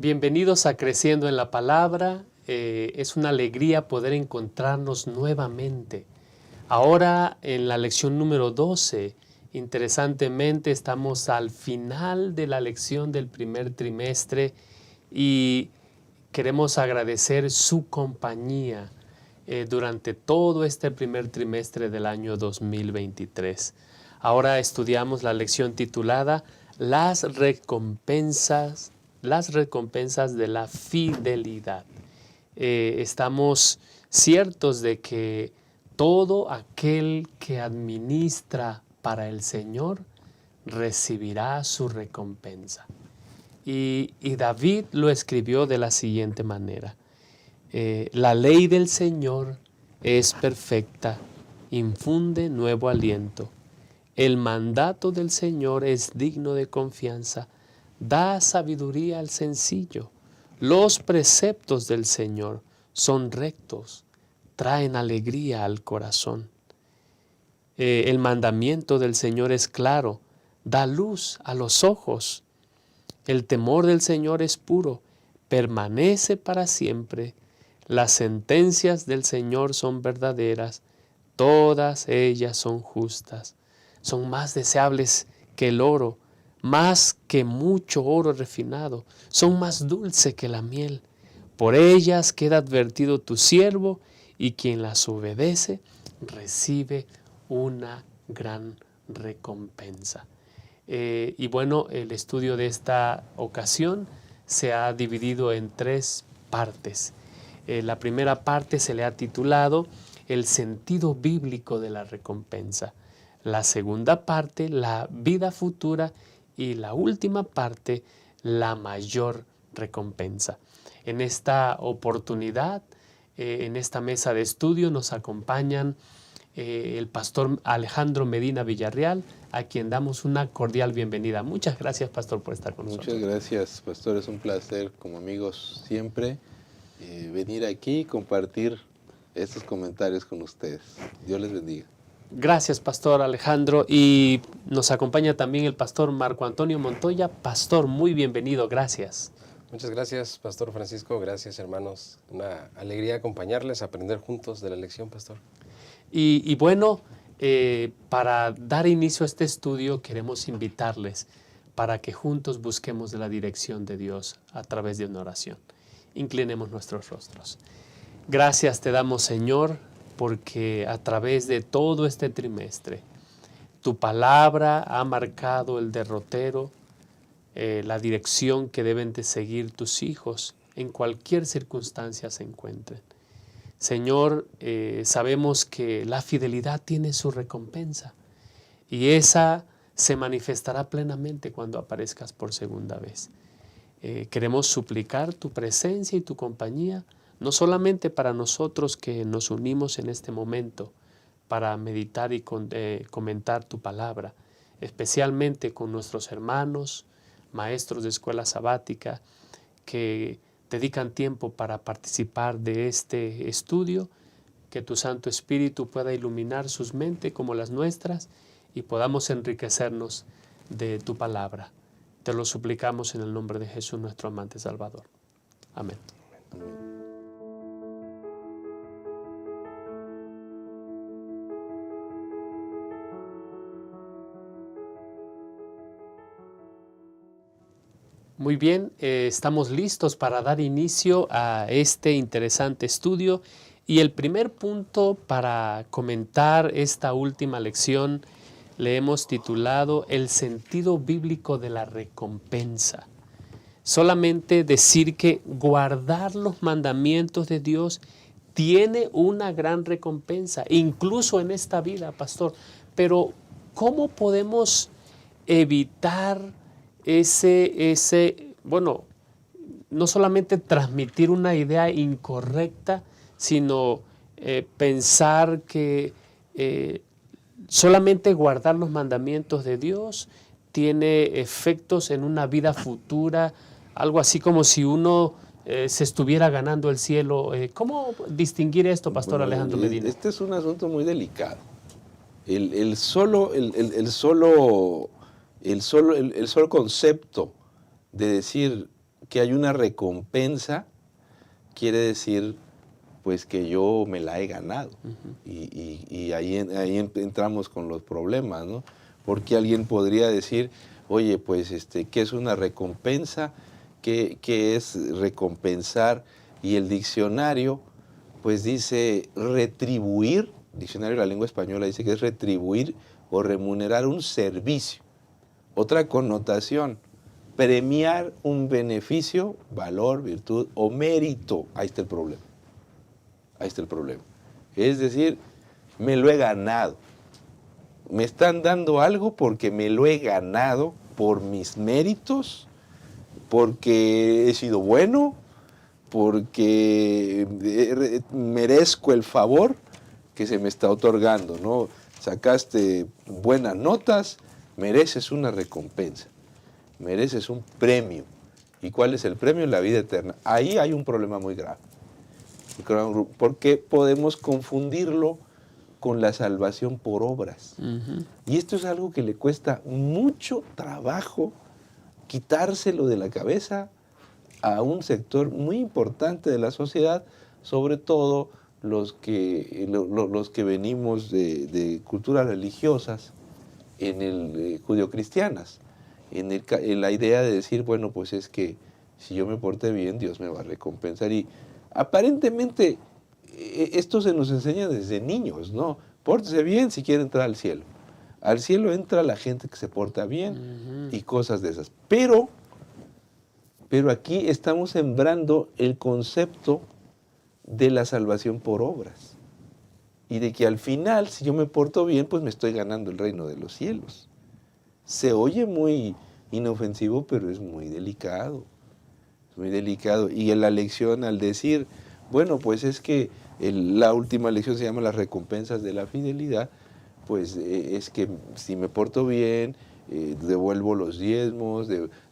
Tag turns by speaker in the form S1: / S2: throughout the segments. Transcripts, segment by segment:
S1: Bienvenidos a Creciendo en la Palabra. Es una alegría poder encontrarnos nuevamente. Ahora en la lección número 12, interesantemente estamos al final de la lección del primer trimestre y queremos agradecer su compañía durante todo este primer trimestre del año 2023. Ahora estudiamos la lección titulada Las recompensas de la fidelidad. Estamos ciertos de que todo aquel que administra para el Señor recibirá su recompensa. Y David lo escribió de la siguiente manera. La ley del Señor es perfecta, infunde nuevo aliento. El mandato del Señor es digno de confianza, da sabiduría al sencillo. Los preceptos del Señor son rectos, traen alegría al corazón. El mandamiento del Señor es claro, da luz a los ojos. El temor del Señor es puro, permanece para siempre. Las sentencias del Señor son verdaderas, todas ellas son justas. Son más deseables que el oro, más que mucho oro refinado, son más dulce que la miel. Por ellas queda advertido tu siervo, y quien las obedece recibe una gran recompensa. Y bueno, el estudio de esta ocasión se ha dividido en 3 partes. La primera parte se le ha titulado El sentido bíblico de la recompensa. La segunda parte, la vida futura, y la última parte, la mayor recompensa. En esta oportunidad, en esta mesa de estudio nos acompañan el pastor Alejandro Medina Villarreal, a quien damos una cordial bienvenida. Muchas gracias, pastor, por estar con nosotros.
S2: Muchas gracias, pastor. Es un placer, como amigos siempre, venir aquí y compartir estos comentarios con ustedes. Dios les bendiga.
S1: Gracias, pastor Alejandro. Y nos acompaña también el pastor Marco Antonio Montoya. Pastor, muy bienvenido. Gracias.
S3: Muchas gracias, pastor Francisco. Gracias, hermanos. Una alegría acompañarles, aprender juntos de la lección, pastor.
S1: Y bueno, para dar inicio a este estudio queremos invitarles para que juntos busquemos de la dirección de Dios a través de una oración. Inclinemos nuestros rostros. Gracias te damos, Señor, porque a través de todo este trimestre tu palabra ha marcado el derrotero, la dirección que deben de seguir tus hijos en cualquier circunstancia se encuentren. Señor, sabemos que la fidelidad tiene su recompensa y esa se manifestará plenamente cuando aparezcas por segunda vez. Queremos suplicar tu presencia y tu compañía, no solamente para nosotros que nos unimos en este momento para meditar y comentar tu palabra, especialmente con nuestros hermanos, maestros de escuela sabática, que dedican tiempo para participar de este estudio, que tu Santo Espíritu pueda iluminar sus mentes como las nuestras y podamos enriquecernos de tu palabra. Te lo suplicamos en el nombre de Jesús, nuestro amante Salvador. Amén. Muy bien, estamos listos para dar inicio a este interesante estudio y el primer punto para comentar esta última lección le hemos titulado El sentido bíblico de la recompensa. Solamente decir que guardar los mandamientos de Dios tiene una gran recompensa, incluso en esta vida, pastor. Pero ¿cómo podemos evitar bueno, no solamente transmitir una idea incorrecta, sino pensar que solamente guardar los mandamientos de Dios tiene efectos en una vida futura, algo así como si uno se estuviera ganando el cielo? ¿Cómo distinguir esto, pastor Alejandro Medina?
S2: Este es un asunto muy delicado. El solo concepto de decir que hay una recompensa, quiere decir pues que yo me la he ganado. Y ahí entramos con los problemas, ¿no? Porque alguien podría decir, oye, pues, ¿qué es una recompensa? ¿Qué es recompensar? Y el diccionario, pues dice retribuir, diccionario de la lengua española dice que es retribuir o remunerar un servicio. Otra connotación, premiar un beneficio, valor, virtud o mérito. Ahí está el problema. Ahí está el problema. Es decir, me lo he ganado. Me están dando algo porque me lo he ganado por mis méritos, porque he sido bueno, porque merezco el favor que se me está otorgando, ¿no? Sacaste buenas notas, mereces una recompensa, mereces un premio. ¿Y cuál es el premio? La vida eterna. Ahí hay un problema muy grave, porque podemos confundirlo con la salvación por obras. Y esto es algo que le cuesta mucho trabajo quitárselo de la cabeza a un sector muy importante de la sociedad, sobre todo los que venimos de culturas religiosas en el judio-cristianas, en la idea de decir, bueno, pues es que si yo me porté bien, Dios me va a recompensar. Y aparentemente esto se nos enseña desde niños, ¿no? Pórtese bien si quiere entrar al cielo. Al cielo entra la gente que se porta bien y cosas de esas. Pero aquí estamos sembrando el concepto de la salvación por obras. Y de que al final, si yo me porto bien, pues me estoy ganando el reino de los cielos. Se oye muy inofensivo, pero es muy delicado. Es muy delicado. Y en la lección, al decir, bueno, pues es que la última lección se llama las recompensas de la fidelidad, pues es que si me porto bien, devuelvo los diezmos,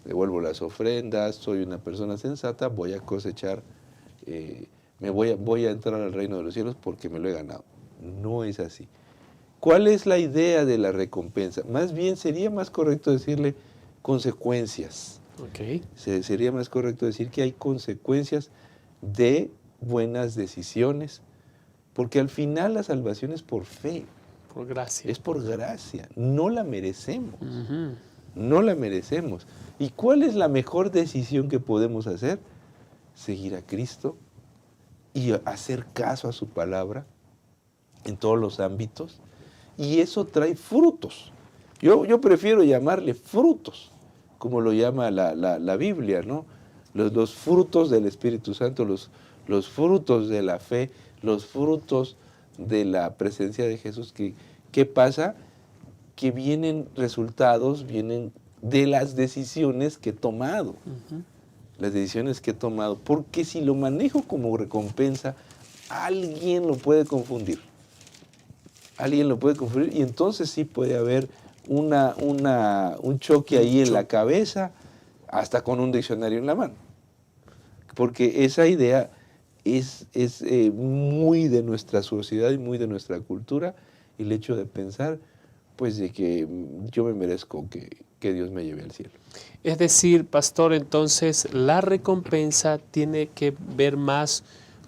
S2: devuelvo las ofrendas, soy una persona sensata, voy a cosechar, voy a entrar al reino de los cielos porque me lo he ganado. No es así. ¿Cuál es la idea de la recompensa? Más bien sería más correcto decirle consecuencias.
S1: Okay.
S2: Sería más correcto decir que hay consecuencias de buenas decisiones, porque al final la salvación es por fe.
S1: Por gracia.
S2: Es por gracia. No la merecemos. No la merecemos. ¿Y cuál es la mejor decisión que podemos hacer? Seguir a Cristo y hacer caso a su palabra en todos los ámbitos. Y eso trae frutos. Yo prefiero llamarle frutos, como lo llama la Biblia, ¿no? Los frutos del Espíritu Santo, los frutos de la fe, los frutos de la presencia de Jesús. ¿Qué pasa? Que vienen resultados, vienen de las decisiones que he tomado. Las decisiones que he tomado. Porque si lo manejo como recompensa, alguien lo puede confundir. Alguien lo puede confundir y entonces sí puede haber un choque ahí en la cabeza, hasta con un diccionario en la mano. Porque esa idea es muy de nuestra sociedad y muy de nuestra cultura, el hecho de pensar pues de que yo me merezco que Dios me lleve al cielo.
S1: Es decir, pastor, entonces la recompensa tiene que ver más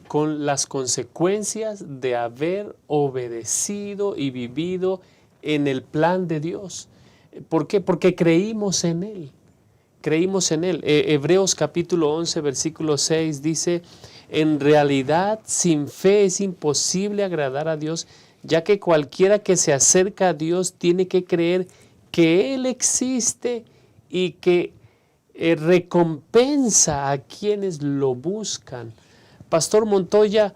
S1: con las consecuencias de haber obedecido y vivido en el plan de Dios. ¿Por qué? Porque creímos en Él. Creímos en Él. Hebreos capítulo 11, versículo 6 dice, en realidad sin fe es imposible agradar a Dios, ya que cualquiera que se acerca a Dios tiene que creer que Él existe y que recompensa a quienes lo buscan. Pastor Montoya,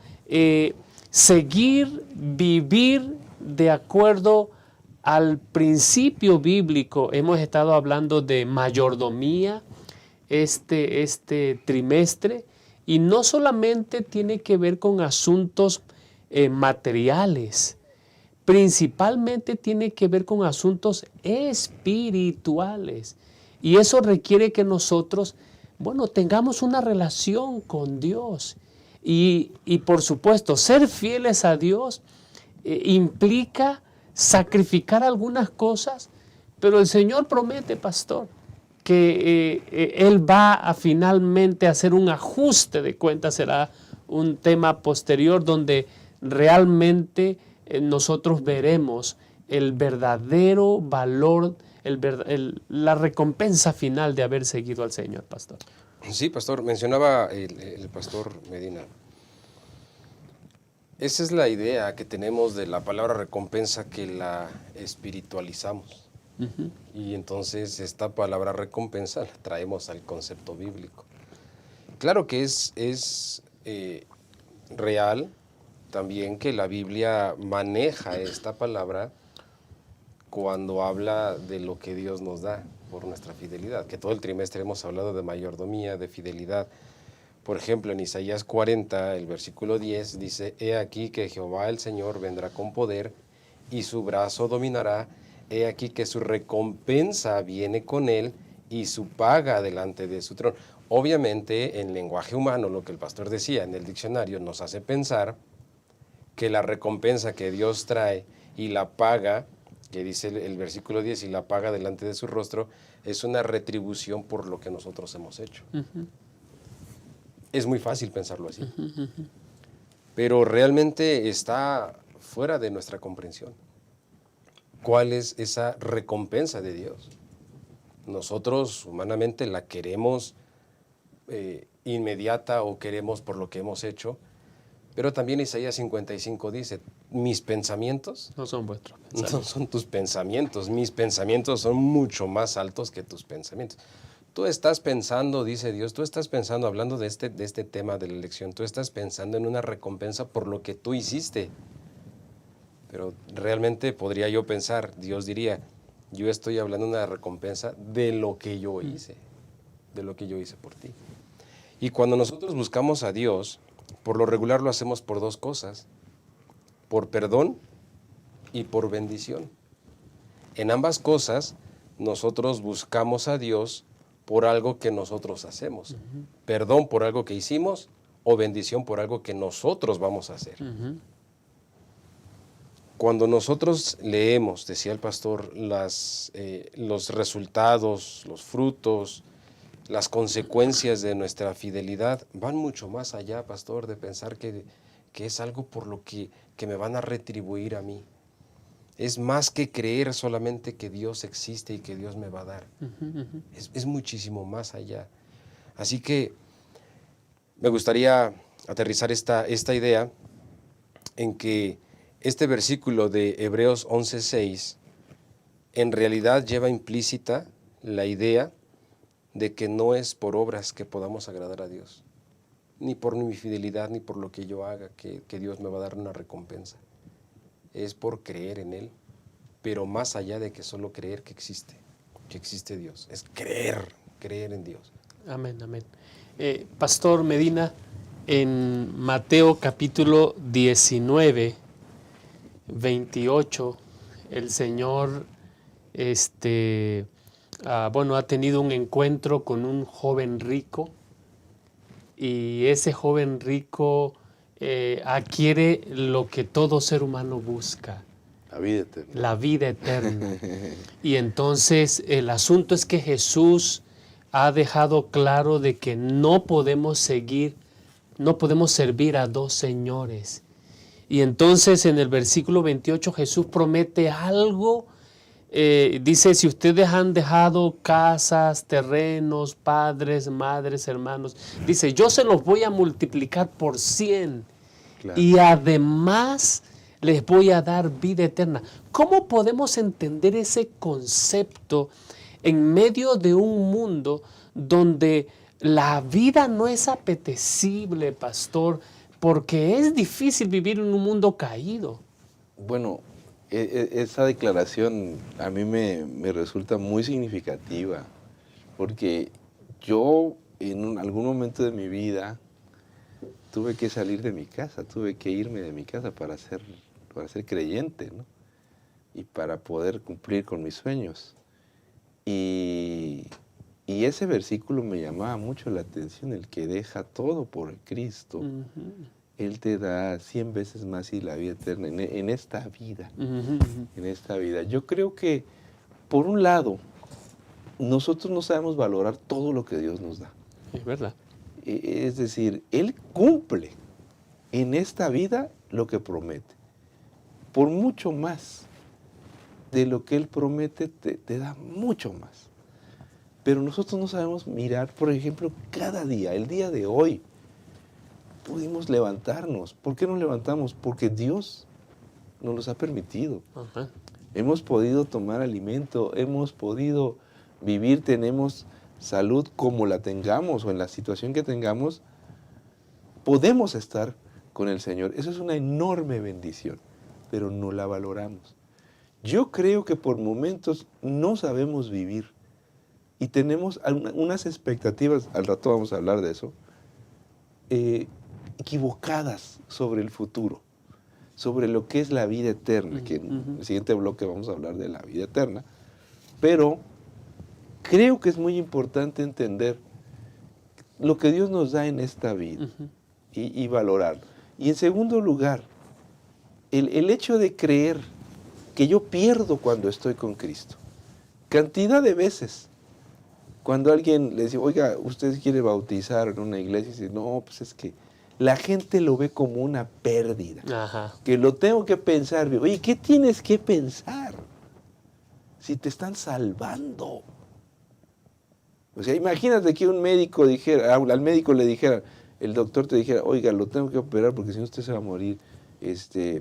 S1: vivir de acuerdo al principio bíblico, hemos estado hablando de mayordomía este trimestre, y no solamente tiene que ver con asuntos materiales, principalmente tiene que ver con asuntos espirituales. Y eso requiere que nosotros, tengamos una relación con Dios. Y por supuesto, ser fieles a Dios implica sacrificar algunas cosas, pero el Señor promete, pastor, que Él va a finalmente hacer un ajuste de cuentas. Será un tema posterior donde realmente nosotros veremos el verdadero valor, la recompensa final de haber seguido al Señor, pastor.
S3: Sí, pastor, mencionaba el pastor Medina. Esa es la idea que tenemos de la palabra recompensa, que la espiritualizamos. Y entonces esta palabra recompensa la traemos al concepto bíblico. Claro que es real también que la Biblia maneja esta palabra cuando habla de lo que Dios nos da por nuestra fidelidad, que todo el trimestre hemos hablado de mayordomía, de fidelidad. Por ejemplo, en Isaías 40, el versículo 10, dice: He aquí que Jehová el Señor vendrá con poder, y su brazo dominará. He aquí que su recompensa viene con él, y su paga delante de su trono. Obviamente, en lenguaje humano, lo que el pastor decía en el diccionario nos hace pensar que la recompensa que Dios trae y la paga, que dice el versículo 10, y la paga delante de su rostro, es una retribución por lo que nosotros hemos hecho. Es muy fácil pensarlo así, pero realmente está fuera de nuestra comprensión. ¿Cuál es esa recompensa de Dios? Nosotros humanamente la queremos inmediata, o queremos por lo que hemos hecho, pero también Isaías 55 dice: mis pensamientos
S1: No son vuestros
S3: no
S1: pensamientos.
S3: son tus pensamientos, mis pensamientos son mucho más altos que tus pensamientos. Tú estás pensando, dice Dios, tú estás pensando, hablando de este tema de la elección, tú estás pensando en una recompensa por lo que tú hiciste. Pero realmente podría yo pensar, Dios diría: yo estoy hablando de una recompensa de lo que yo hice, de lo que yo hice por ti. Y cuando nosotros buscamos a Dios, por lo regular lo hacemos por dos cosas: por perdón y por bendición. En ambas cosas, nosotros buscamos a Dios por algo que nosotros hacemos. Perdón por algo que hicimos, o bendición por algo que nosotros vamos a hacer. Cuando nosotros leemos, decía el pastor, los resultados, los frutos, las consecuencias de nuestra fidelidad, van mucho más allá, pastor, de pensar que es algo por lo que me van a retribuir a mí. Es más que creer solamente que Dios existe y que Dios me va a dar. Es muchísimo más allá. Así que me gustaría aterrizar esta idea en que este versículo de Hebreos 11:6 en realidad lleva implícita la idea de que no es por obras que podamos agradar a Dios, ni por mi fidelidad, ni por lo que yo haga, que Dios me va a dar una recompensa. Es por creer en Él, pero más allá de que solo creer que existe Dios, es creer en Dios.
S1: Amén, amén. Pastor Medina, en Mateo capítulo 19, 28, el Señor ha tenido un encuentro con un joven rico, y ese joven rico adquiere lo que todo ser humano busca:
S2: La vida eterna.
S1: la vida eterna. Y entonces el asunto es que Jesús ha dejado claro de que no podemos servir a dos señores. Y entonces en el versículo 28 Jesús promete algo. Dice: si ustedes han dejado casas, terrenos, padres, madres, hermanos, dice, yo se los voy a multiplicar por 100.
S2: Claro.
S1: Y además les voy a dar vida eterna. ¿Cómo podemos entender ese concepto en medio de un mundo donde la vida no es apetecible, pastor? Porque es difícil vivir en un mundo caído.
S2: Bueno, esa declaración a mí me resulta muy significativa, porque yo en algún momento de mi vida tuve que salir de mi casa, tuve que irme de mi casa para ser creyente, ¿no? Y para poder cumplir con mis sueños. Y ese versículo me llamaba mucho la atención: el que deja todo por Cristo, Él te da 100 veces más y la vida eterna en esta vida. En esta vida. Yo creo que, por un lado, nosotros no sabemos valorar todo lo que Dios nos da.
S1: Es verdad.
S2: Es decir, Él cumple en esta vida lo que promete. Por mucho más de lo que Él promete, te da mucho más. Pero nosotros no sabemos mirar, por ejemplo, cada día, el día de hoy, pudimos levantarnos. ¿Por qué nos levantamos? Porque Dios nos los ha permitido.
S1: Ajá.
S2: Hemos podido tomar alimento, hemos podido vivir, tenemos salud como la tengamos o en la situación que tengamos, podemos estar con el Señor. Eso es una enorme bendición, pero no la valoramos. Yo creo que por momentos no sabemos vivir y tenemos unas expectativas, al rato vamos a hablar de eso, equivocadas sobre el futuro, sobre lo que es la vida eterna, que en el siguiente bloque vamos a hablar de la vida eterna, pero creo que es muy importante entender lo que Dios nos da en esta vida y valorarlo. Y en segundo lugar, el hecho de creer que yo pierdo cuando estoy con Cristo. Cantidad de veces, cuando alguien le dice, oiga, usted quiere bautizar en una iglesia, y dice, no, pues es que la gente lo ve como una pérdida,
S1: Ajá.
S2: que lo tengo que pensar. Oye, ¿qué tienes que pensar si te están salvando? O sea, imagínate que un médico dijera, al médico le dijera, el doctor te dijera, oiga, lo tengo que operar porque si no usted se va a morir,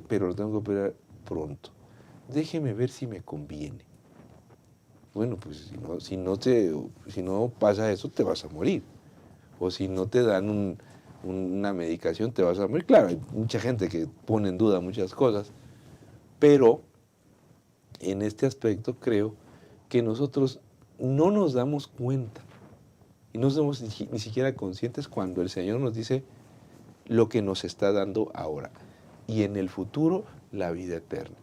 S2: pero lo tengo que operar pronto. Déjeme ver si me conviene. Bueno, pues si no pasa eso, te vas a morir. O si no te dan una medicación, te vas a morir. Claro, hay mucha gente que pone en duda muchas cosas, pero en este aspecto creo que nosotros no nos damos cuenta y no somos ni siquiera conscientes cuando el Señor nos dice lo que nos está dando ahora y en el futuro la vida eterna.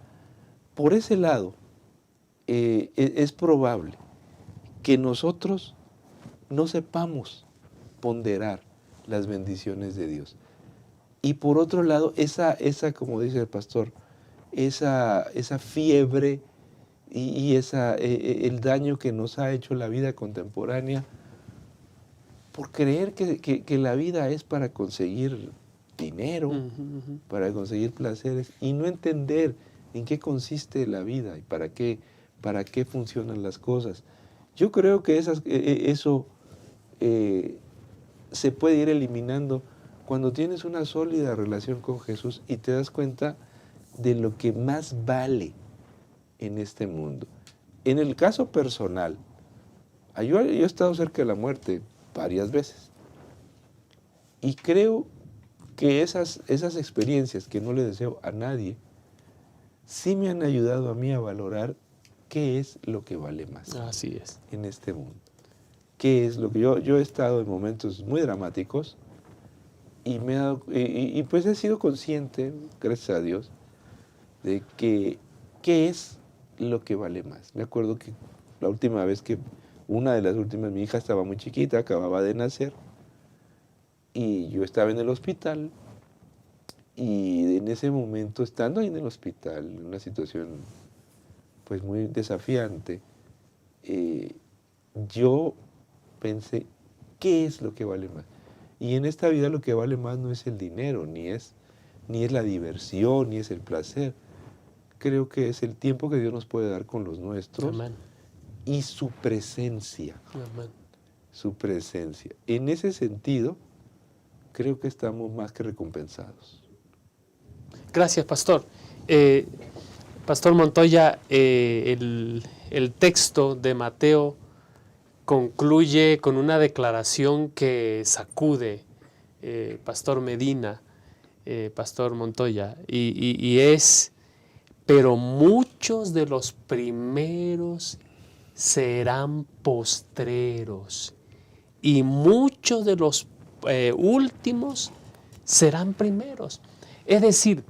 S2: Por ese lado, es probable que nosotros no sepamos ponderar las bendiciones de Dios. Y por otro lado, esa como dice el pastor, esa fiebre y el daño que nos ha hecho la vida contemporánea por creer que la vida es para conseguir dinero, para conseguir placeres y no entender en qué consiste la vida y para qué funcionan las cosas. Yo creo que eso se puede ir eliminando cuando tienes una sólida relación con Jesús y te das cuenta de lo que más vale en este mundo. En el caso personal, yo he estado cerca de la muerte varias veces y creo que esas experiencias que no le deseo a nadie sí me han ayudado a mí a valorar qué es lo que vale más.
S1: Así es.
S2: En este mundo. ¿Qué es lo que yo he estado en momentos muy dramáticos y pues he sido consciente, gracias a Dios, de que qué es lo que vale más. Me acuerdo que una de las últimas, mi hija estaba muy chiquita, acababa de nacer y yo estaba en el hospital y en ese momento, estando ahí en el hospital, en una situación pues muy desafiante, yo pensé, ¿qué es lo que vale más? Y en esta vida lo que vale más no es el dinero, ni es la diversión, ni es el placer. Creo que es el tiempo que Dios nos puede dar con los nuestros.
S1: Amén.
S2: Y su presencia.
S1: Amén.
S2: Su presencia. En ese sentido, creo que estamos más que recompensados.
S1: Gracias, pastor. Pastor Montoya, el texto de Mateo concluye con una declaración que sacude, Pastor Medina, Pastor Montoya, y es, pero muchos de los primeros serán postreros, y muchos de los últimos serán primeros. Es decir,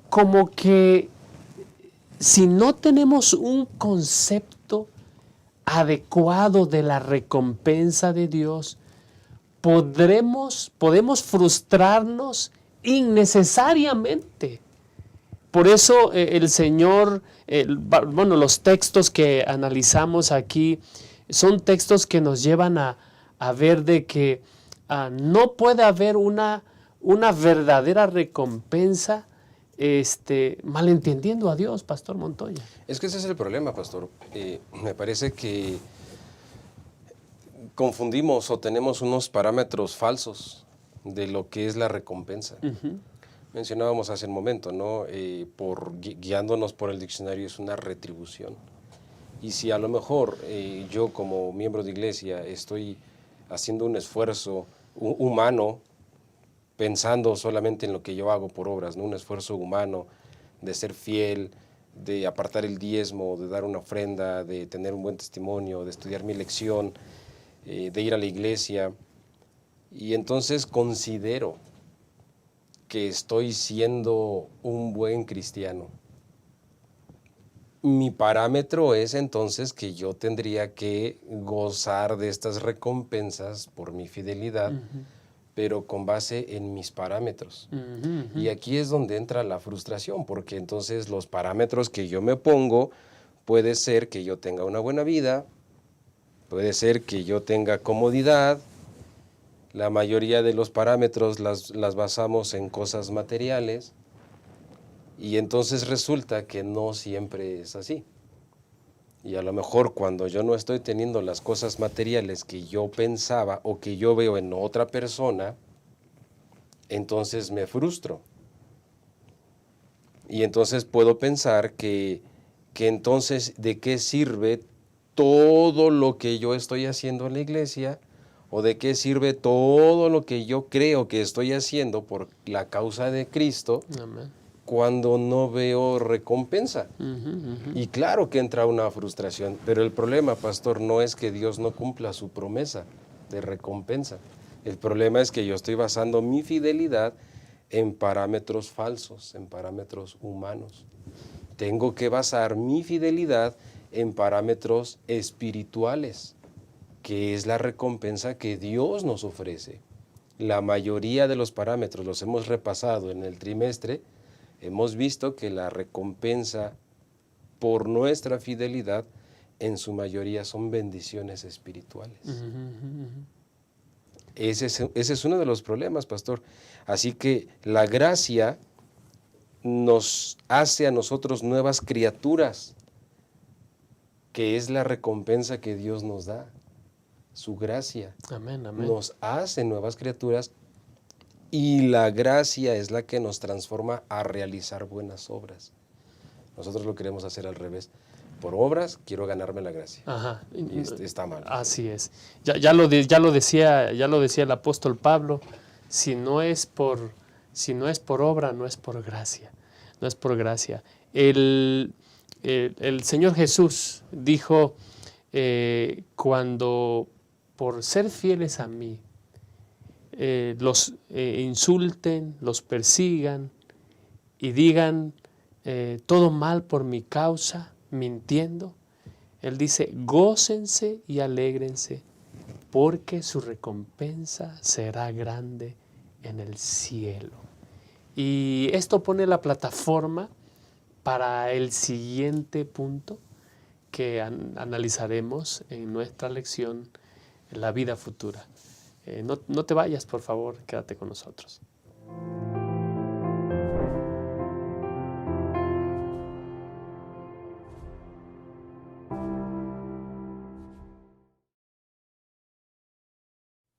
S1: como que si no tenemos un concepto adecuado de la recompensa de Dios, podemos frustrarnos innecesariamente. Por eso el Señor, los textos que analizamos aquí son textos que nos llevan a ver de que no puede haber una verdadera recompensa malentendiendo a Dios, Pastor Montoya.
S3: Es que ese es el problema, pastor. Me parece que confundimos o tenemos unos parámetros falsos de lo que es la recompensa. Mencionábamos hace un momento, ¿no? Guiándonos por el diccionario, es una retribución. Y si a lo mejor yo como miembro de iglesia estoy haciendo un esfuerzo humano, pensando solamente en lo que yo hago por obras, ¿no? Un esfuerzo humano de ser fiel, de apartar el diezmo, de dar una ofrenda, de tener un buen testimonio, de estudiar mi lección, de ir a la iglesia. Y entonces considero que estoy siendo un buen cristiano. Mi parámetro es entonces que yo tendría que gozar de estas recompensas por mi fidelidad, pero con base en mis parámetros. Y aquí es donde entra la frustración, porque entonces los parámetros que yo me pongo, puede ser que yo tenga una buena vida, puede ser que yo tenga comodidad. La mayoría de los parámetros las basamos en cosas materiales, y entonces resulta que no siempre es así. Y a lo mejor cuando yo no estoy teniendo las cosas materiales que yo pensaba o que yo veo en otra persona, entonces me frustro. Y entonces puedo pensar que entonces ¿de qué sirve todo lo que yo estoy haciendo en la iglesia? ¿O de qué sirve todo lo que yo creo que estoy haciendo por la causa de Cristo?
S1: Amén.
S3: Cuando no veo recompensa? Y claro que entra una frustración, pero el problema, pastor, no es que Dios no cumpla su promesa de recompensa. El problema es que yo estoy basando mi fidelidad en parámetros falsos, en parámetros humanos. Tengo que basar mi fidelidad en parámetros espirituales, que es la recompensa que Dios nos ofrece. La mayoría de los parámetros los hemos repasado en el trimestre. Hemos visto que la recompensa por nuestra fidelidad en su mayoría son bendiciones espirituales. Ese es uno de los problemas, pastor. Así que la gracia nos hace a nosotros nuevas criaturas, que es la recompensa que Dios nos da. Su gracia.
S1: Amén, amén.
S3: Nos hace nuevas criaturas. Y la gracia es la que nos transforma a realizar buenas obras. Nosotros lo queremos hacer al revés. Por obras quiero ganarme la gracia.
S1: Ajá.
S3: Y está mal.
S1: Así es. Ya lo decía el apóstol Pablo. Si no es por obra, no es por gracia. No es por gracia. El Señor Jesús dijo, cuando por ser fieles a mí, los insulten, los persigan y digan todo mal por mi causa, mintiendo, Él dice, gócense y alégrense, porque su recompensa será grande en el cielo. Y esto pone la plataforma para el siguiente punto que analizaremos en nuestra lección, la vida futura. No te vayas, por favor, quédate con nosotros.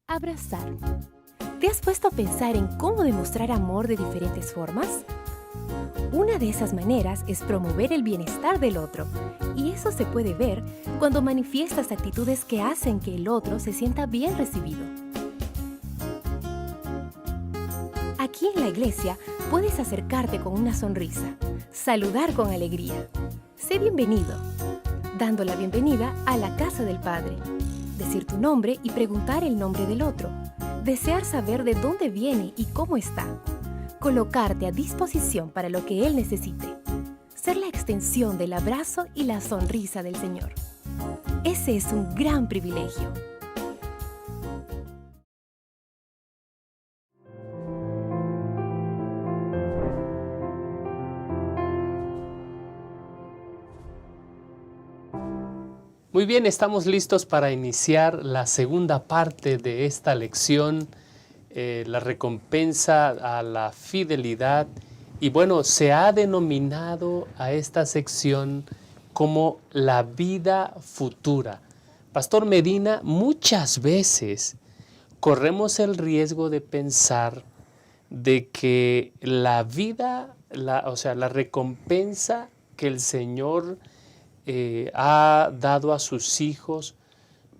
S4: Abrazar. ¿Te has puesto a pensar en cómo demostrar amor de diferentes formas? Una de esas maneras es promover el bienestar del otro, y eso se puede ver cuando manifiestas actitudes que hacen que el otro se sienta bien recibido. Aquí en la iglesia puedes acercarte con una sonrisa, saludar con alegría. Sé bienvenido, dando la bienvenida a la casa del Padre. Decir tu nombre y preguntar el nombre del otro. Desear saber de dónde viene y cómo está. Colocarte a disposición para lo que Él necesite. Ser la extensión del abrazo y la sonrisa del Señor. Ese es un gran privilegio.
S1: Muy bien, estamos listos para iniciar la segunda parte de esta lección, la recompensa a la fidelidad. Y bueno, se ha denominado a esta sección como la vida futura. Pastor Medina, muchas veces corremos el riesgo de pensar de que la vida, la recompensa que el Señor ha dado a sus hijos,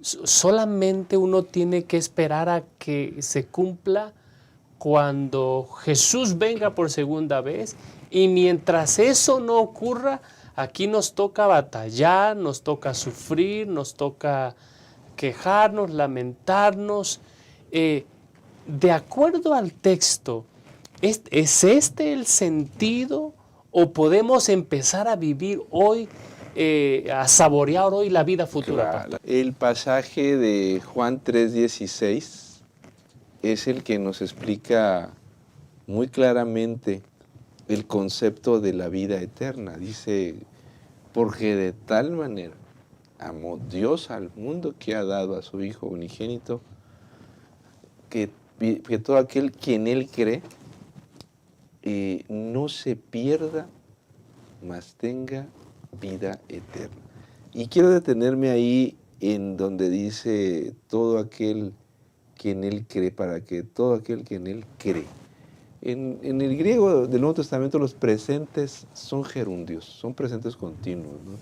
S1: solamente uno tiene que esperar a que se cumpla cuando Jesús venga por segunda vez, y mientras eso no ocurra, aquí nos toca batallar, nos toca sufrir, nos toca quejarnos, lamentarnos. De acuerdo al texto, ¿es este el sentido o podemos empezar a vivir hoy, a saborear hoy la vida futura?
S2: Claro. El pasaje de Juan 3:16 es el que nos explica muy claramente el concepto de la vida eterna. Dice, porque de tal manera amó Dios al mundo que ha dado a su Hijo unigénito, que todo aquel quien Él cree no se pierda, mas tenga vida eterna. Y quiero detenerme ahí en donde dice todo aquel que en Él cree, para que todo aquel que en Él cree. En el griego del Nuevo Testamento los presentes son gerundios, son presentes continuos, ¿no?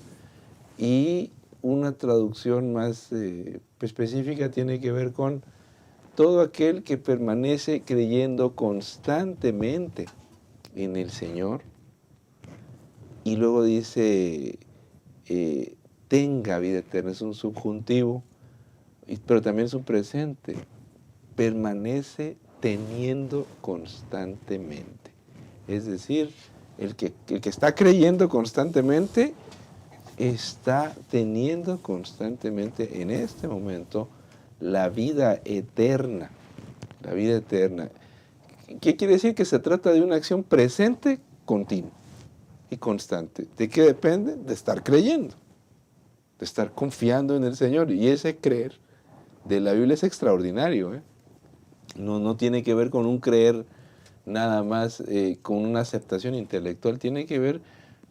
S2: Y una traducción más específica tiene que ver con todo aquel que permanece creyendo constantemente en el Señor. Y luego dice, tenga vida eterna, es un subjuntivo, pero también es un presente, permanece teniendo constantemente. Es decir, el que está creyendo constantemente, está teniendo constantemente en este momento la vida eterna. La vida eterna. ¿Qué quiere decir? Que se trata de una acción presente, continua y constante. ¿De qué depende? De estar creyendo, de estar confiando en el Señor. Y ese creer de la Biblia es extraordinario, ¿eh? No tiene que ver con un creer nada más, con una aceptación intelectual, tiene que ver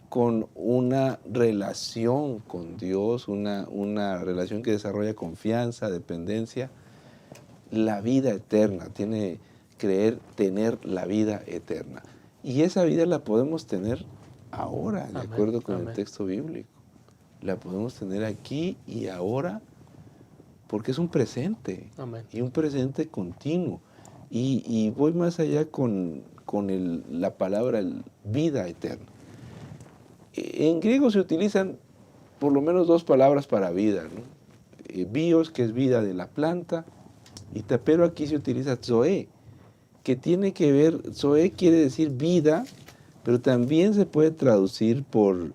S2: con una relación con Dios, una relación que desarrolla confianza, dependencia. La vida eterna, tiene creer, tener la vida eterna. Y esa vida la podemos tener ahora, de acuerdo con el texto bíblico. La podemos tener aquí y ahora, porque es un presente. Amén. Y un presente continuo. Y voy más allá con la palabra vida eterna. En griego se utilizan por lo menos dos palabras para vida, ¿no? Bios, que es vida de la planta, pero aquí se utiliza zoe, que tiene que ver, zoe quiere decir vida, pero también se puede traducir por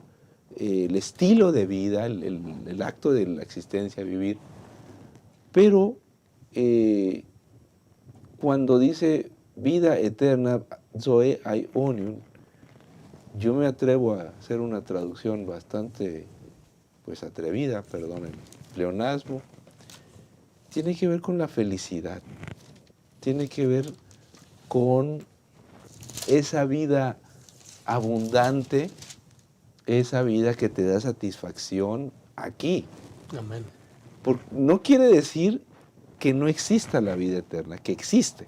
S2: el estilo de vida, el acto de la existencia, vivir. Pero cuando dice vida eterna, zoe aionium, yo me atrevo a hacer una traducción bastante atrevida, perdón el pleonasmo. Tiene que ver con la felicidad, tiene que ver con esa vida abundante, esa vida que te da satisfacción aquí.
S1: Amén.
S2: No quiere decir que no exista la vida eterna, que existe,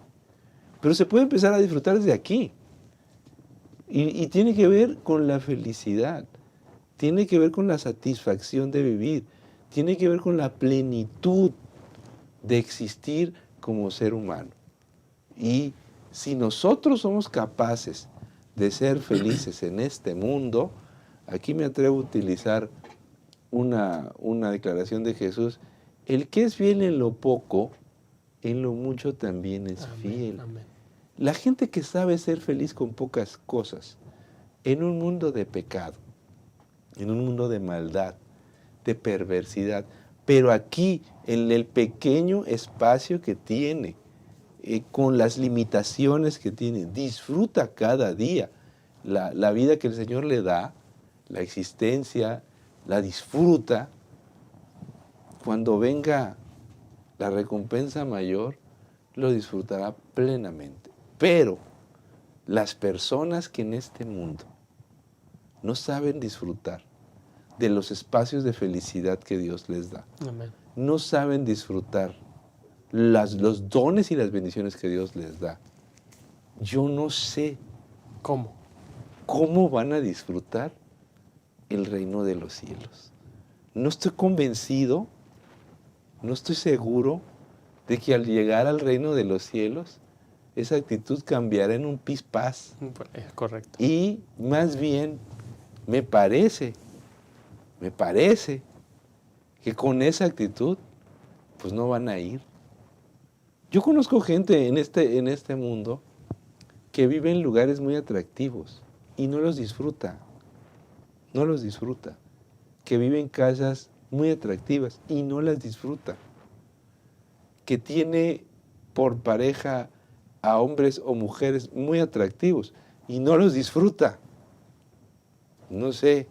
S2: pero se puede empezar a disfrutar desde aquí. Y tiene que ver con la felicidad, tiene que ver con la satisfacción de vivir, tiene que ver con la plenitud de existir como ser humano. Y si nosotros somos capaces de ser felices en este mundo, aquí me atrevo a utilizar una declaración de Jesús: el que es fiel en lo poco, en lo mucho también es fiel. Amén. La gente que sabe ser feliz con pocas cosas, en un mundo de pecado, en un mundo de maldad, de perversidad, pero aquí, en el pequeño espacio que tiene, con las limitaciones que tiene, disfruta cada día la vida que el Señor le da, la existencia, la disfruta, cuando venga la recompensa mayor, lo disfrutará plenamente. Pero las personas que en este mundo no saben disfrutar de los espacios de felicidad que Dios les da,
S1: Amén.
S2: no saben disfrutar los dones y las bendiciones que Dios les da, yo no sé cómo van a disfrutar el reino de los cielos. No estoy convencido, no estoy seguro de que al llegar al reino de los cielos, esa actitud cambiará en un pispás.
S1: Es correcto.
S2: Y más bien, me parece que con esa actitud, pues no van a ir. Yo conozco gente en este mundo que vive en lugares muy atractivos y no los disfruta. Que vive en casas muy atractivas y no las disfruta. Que tiene por pareja a hombres o mujeres muy atractivos y no los disfruta. No sé,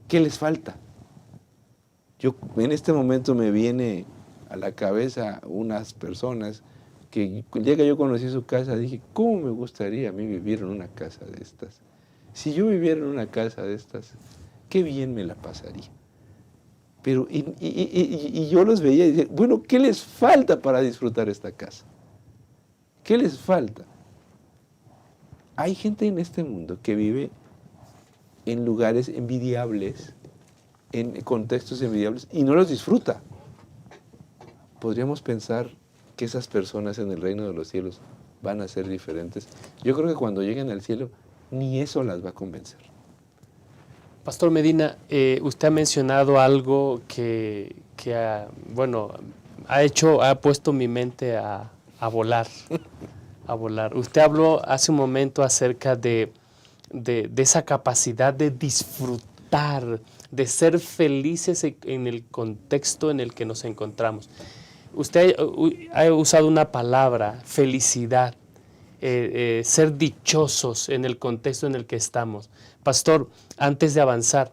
S2: ¿qué les falta? Yo en este momento me viene a la cabeza unas personas que el día que yo conocí su casa dije, ¿cómo me gustaría a mí vivir en una casa de estas? Si yo viviera en una casa de estas, qué bien me la pasaría. Pero, y yo los veía y decía, bueno, ¿qué les falta para disfrutar esta casa? ¿Qué les falta? Hay gente en este mundo que vive en lugares envidiables, en contextos envidiables, y no los disfruta. Podríamos pensar que esas personas en el reino de los cielos van a ser diferentes. Yo creo que cuando lleguen al cielo, ni eso las va a convencer.
S1: Pastor Medina, usted ha mencionado algo que ha puesto mi mente a volar, a volar. Usted habló hace un momento acerca de esa capacidad de disfrutar, de ser felices en el contexto en el que nos encontramos. Usted ha usado una palabra, felicidad, ser dichosos en el contexto en el que estamos. Pastor, antes de avanzar,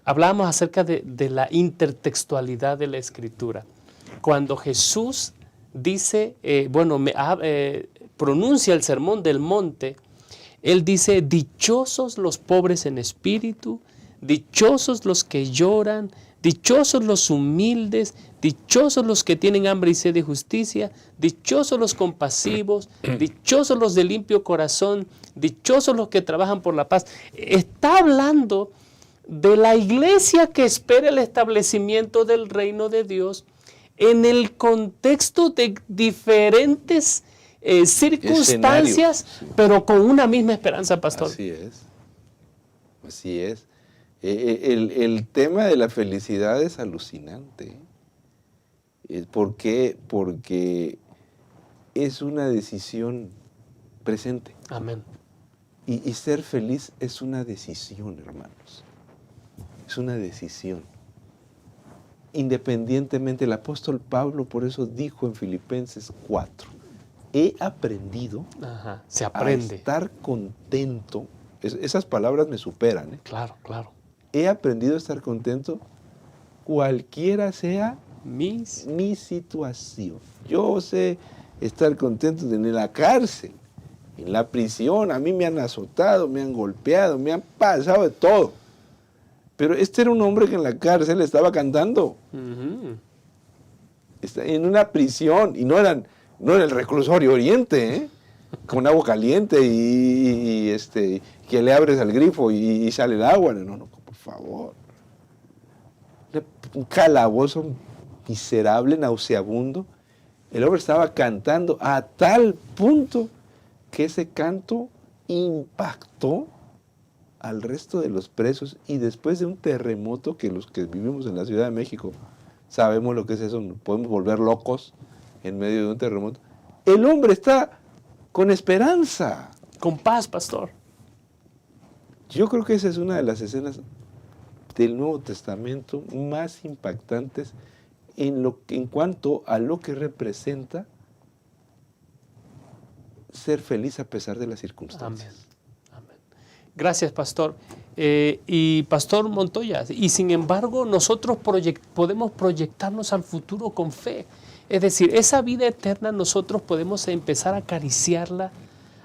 S1: hablábamos acerca de la intertextualidad de la Escritura. Cuando Jesús dice, pronuncia el sermón del monte, Él dice, dichosos los pobres en espíritu, dichosos los que lloran, dichosos los humildes, dichosos los que tienen hambre y sed de justicia, dichosos los compasivos, dichosos los de limpio corazón, dichosos los que trabajan por la paz. Está hablando de la iglesia que espera el establecimiento del reino de Dios en el contexto de diferentes circunstancias, pero con una misma esperanza, pastor.
S2: Así es. El tema de la felicidad es alucinante. ¿Por qué? Porque es una decisión presente.
S1: Amén.
S2: Y ser feliz es una decisión, hermanos. Es una decisión. Independientemente, el apóstol Pablo por eso dijo en Filipenses 4, he aprendido a estar contento. Esas palabras me superan.
S1: Claro.
S2: He aprendido a estar contento cualquiera sea mi situación. Yo sé estar contento en la cárcel, en la prisión. A mí me han azotado, me han golpeado, me han pasado de todo. Pero este era un hombre que en la cárcel estaba cantando. Está en una prisión, y no era el reclusorio Oriente, con agua caliente y que le abres al grifo y sale el agua. No, por favor. Un calabozo miserable, nauseabundo. El hombre estaba cantando a tal punto que ese canto impactó al resto de los presos, y después de un terremoto, que los que vivimos en la Ciudad de México sabemos lo que es eso, nos podemos volver locos en medio de un terremoto. El hombre está con esperanza.
S1: Con paz, pastor.
S2: Yo creo que esa es una de las escenas del Nuevo Testamento más impactantes en cuanto a lo que representa ser feliz a pesar de las circunstancias.
S1: Amén. Gracias, pastor. Y pastor Montoya, y sin embargo nosotros podemos proyectarnos al futuro con fe. Es decir, esa vida eterna nosotros podemos empezar a acariciarla,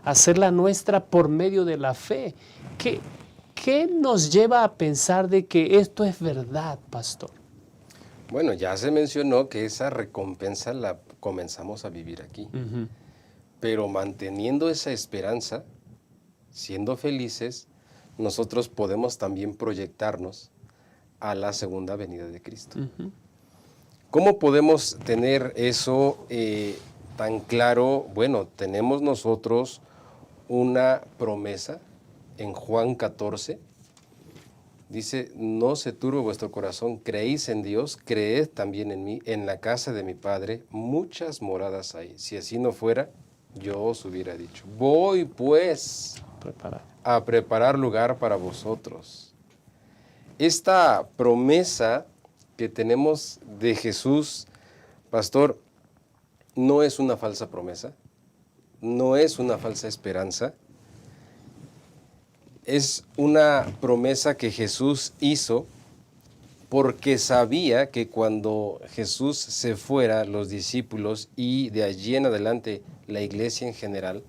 S1: hacerla nuestra por medio de la fe. ¿Qué nos lleva a pensar de que esto es verdad, pastor?
S3: Bueno, ya se mencionó que esa recompensa la comenzamos a vivir aquí. Pero manteniendo esa esperanza, siendo felices, nosotros podemos también proyectarnos a la segunda venida de Cristo. ¿Cómo podemos tener eso tan claro? Bueno, tenemos nosotros una promesa en Juan 14. Dice, no se turbe vuestro corazón, creéis en Dios, creed también en mí. En la casa de mi Padre muchas moradas hay. Si así no fuera, yo os hubiera dicho, voy pues a preparar lugar para vosotros. Esta promesa que tenemos de Jesús, pastor, no es una falsa promesa, no es una falsa esperanza, es una promesa que Jesús hizo porque sabía que cuando Jesús se fuera, los discípulos y de allí en adelante la iglesia en general,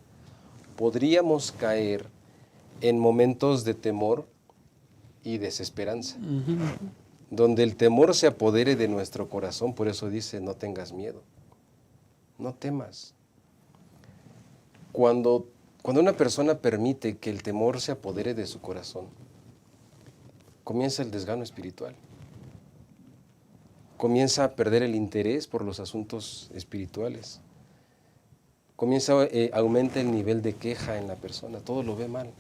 S3: podríamos caer en momentos de temor y desesperanza, donde el temor se apodere de nuestro corazón. Por eso dice, no tengas miedo, no temas. Cuando una persona permite que el temor se apodere de su corazón, comienza el desgano espiritual. Comienza a perder el interés por los asuntos espirituales. Aumenta el nivel de queja en la persona, todo lo ve mal.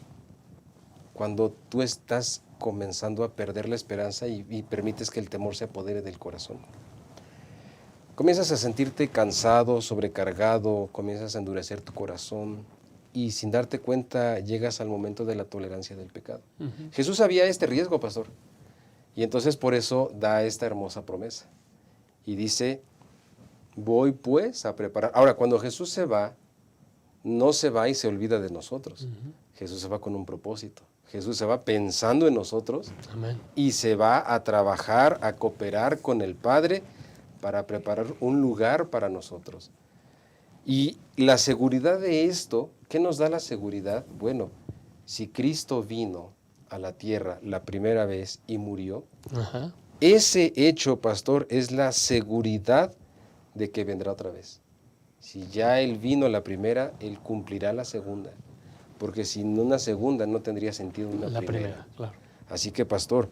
S3: Cuando tú estás comenzando a perder la esperanza y permites que el temor se apodere del corazón. Comienzas a sentirte cansado, sobrecargado, comienzas a endurecer tu corazón y sin darte cuenta llegas al momento de la tolerancia del pecado. Jesús sabía este riesgo, pastor, y entonces por eso da esta hermosa promesa y dice, voy pues a preparar. Ahora, cuando Jesús se va, no se va y se olvida de nosotros. Jesús se va con un propósito. Jesús se va pensando en nosotros. Amén. Y se va a trabajar, a cooperar con el Padre para preparar un lugar para nosotros. Y la seguridad de esto, ¿qué nos da la seguridad? Bueno, si Cristo vino a la tierra la primera vez y murió, ese hecho, pastor, es la seguridad de que vendrá otra vez. Si ya Él vino la primera, Él cumplirá la segunda. Porque sin una segunda no tendría sentido una primera. Claro. Así que, pastor,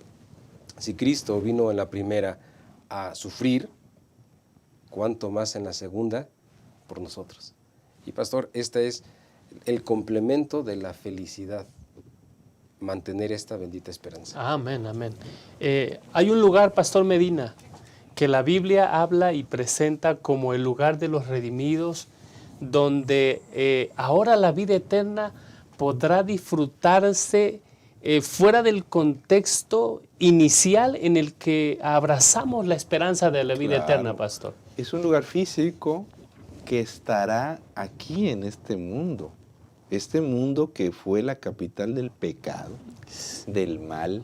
S3: si Cristo vino en la primera a sufrir, ¿cuánto más en la segunda por nosotros? Y, pastor, este es el complemento de la felicidad, mantener esta bendita esperanza.
S1: Amén, amén. Hay un lugar, pastor Medina, que la Biblia habla y presenta como el lugar de los redimidos, donde ahora la vida eterna podrá disfrutarse fuera del contexto inicial en el que abrazamos la esperanza de la vida eterna, pastor.
S2: Es un lugar físico que estará aquí en este mundo que fue la capital del pecado, del mal,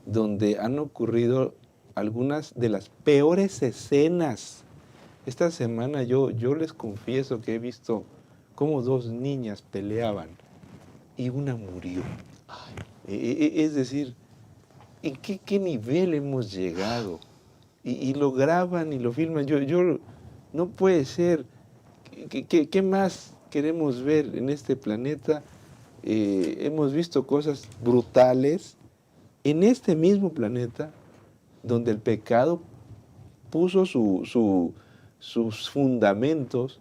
S2: donde han ocurrido algunas de las peores escenas. Esta semana yo les confieso que he visto cómo 2 niñas peleaban y una murió. Es decir, ¿en qué nivel hemos llegado? Y lo graban y lo filman. Yo no puede ser. ¿Qué más queremos ver en este planeta? Hemos visto cosas brutales en este mismo planeta, donde el pecado puso sus fundamentos.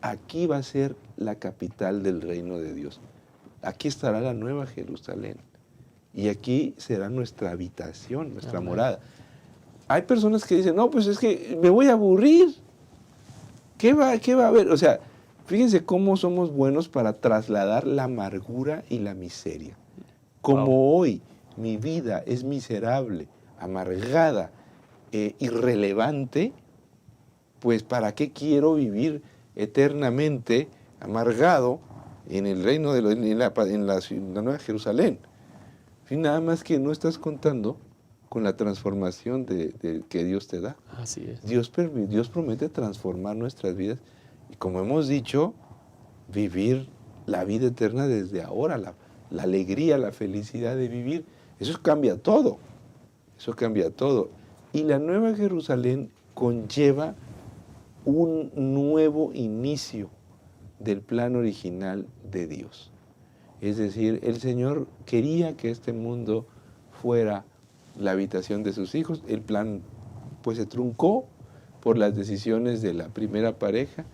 S2: Aquí va a ser la capital del reino de Dios. Aquí estará la nueva Jerusalén. Y aquí será nuestra habitación, nuestra morada. Hay personas que dicen, no, pues es que me voy a aburrir. ¿Qué va a haber? O sea, fíjense cómo somos buenos para trasladar la amargura y la miseria. Como hoy mi vida es miserable, amargada, irrelevante, pues ¿para qué quiero vivir eternamente amargado en el reino, en la Nueva Jerusalén. En fin, nada más que no estás contando con la transformación que Dios te da.
S1: Así es.
S2: Dios promete transformar nuestras vidas y, como hemos dicho, vivir la vida eterna desde ahora, la alegría, la felicidad de vivir. Eso cambia todo. Eso cambia todo. Y la Nueva Jerusalén conlleva un nuevo inicio del plan original de Dios. Es decir, el Señor quería que este mundo fuera la habitación de sus hijos. El plan pues se truncó por las decisiones de la primera pareja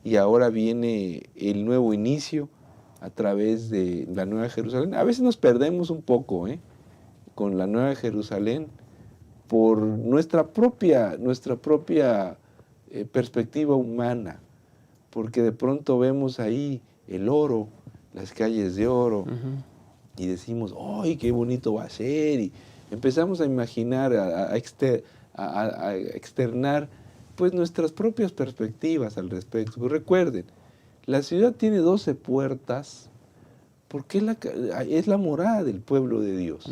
S2: y ahora viene el nuevo inicio a través de la Nueva Jerusalén. A veces nos perdemos un poco con la Nueva Jerusalén por nuestra propia perspectiva humana, porque de pronto vemos ahí el oro, las calles de oro, y decimos, ¡ay, qué bonito va a ser! Y empezamos a imaginar, a externar pues nuestras propias perspectivas al respecto. Pues recuerden, la ciudad tiene 12 puertas porque es la morada del pueblo de Dios.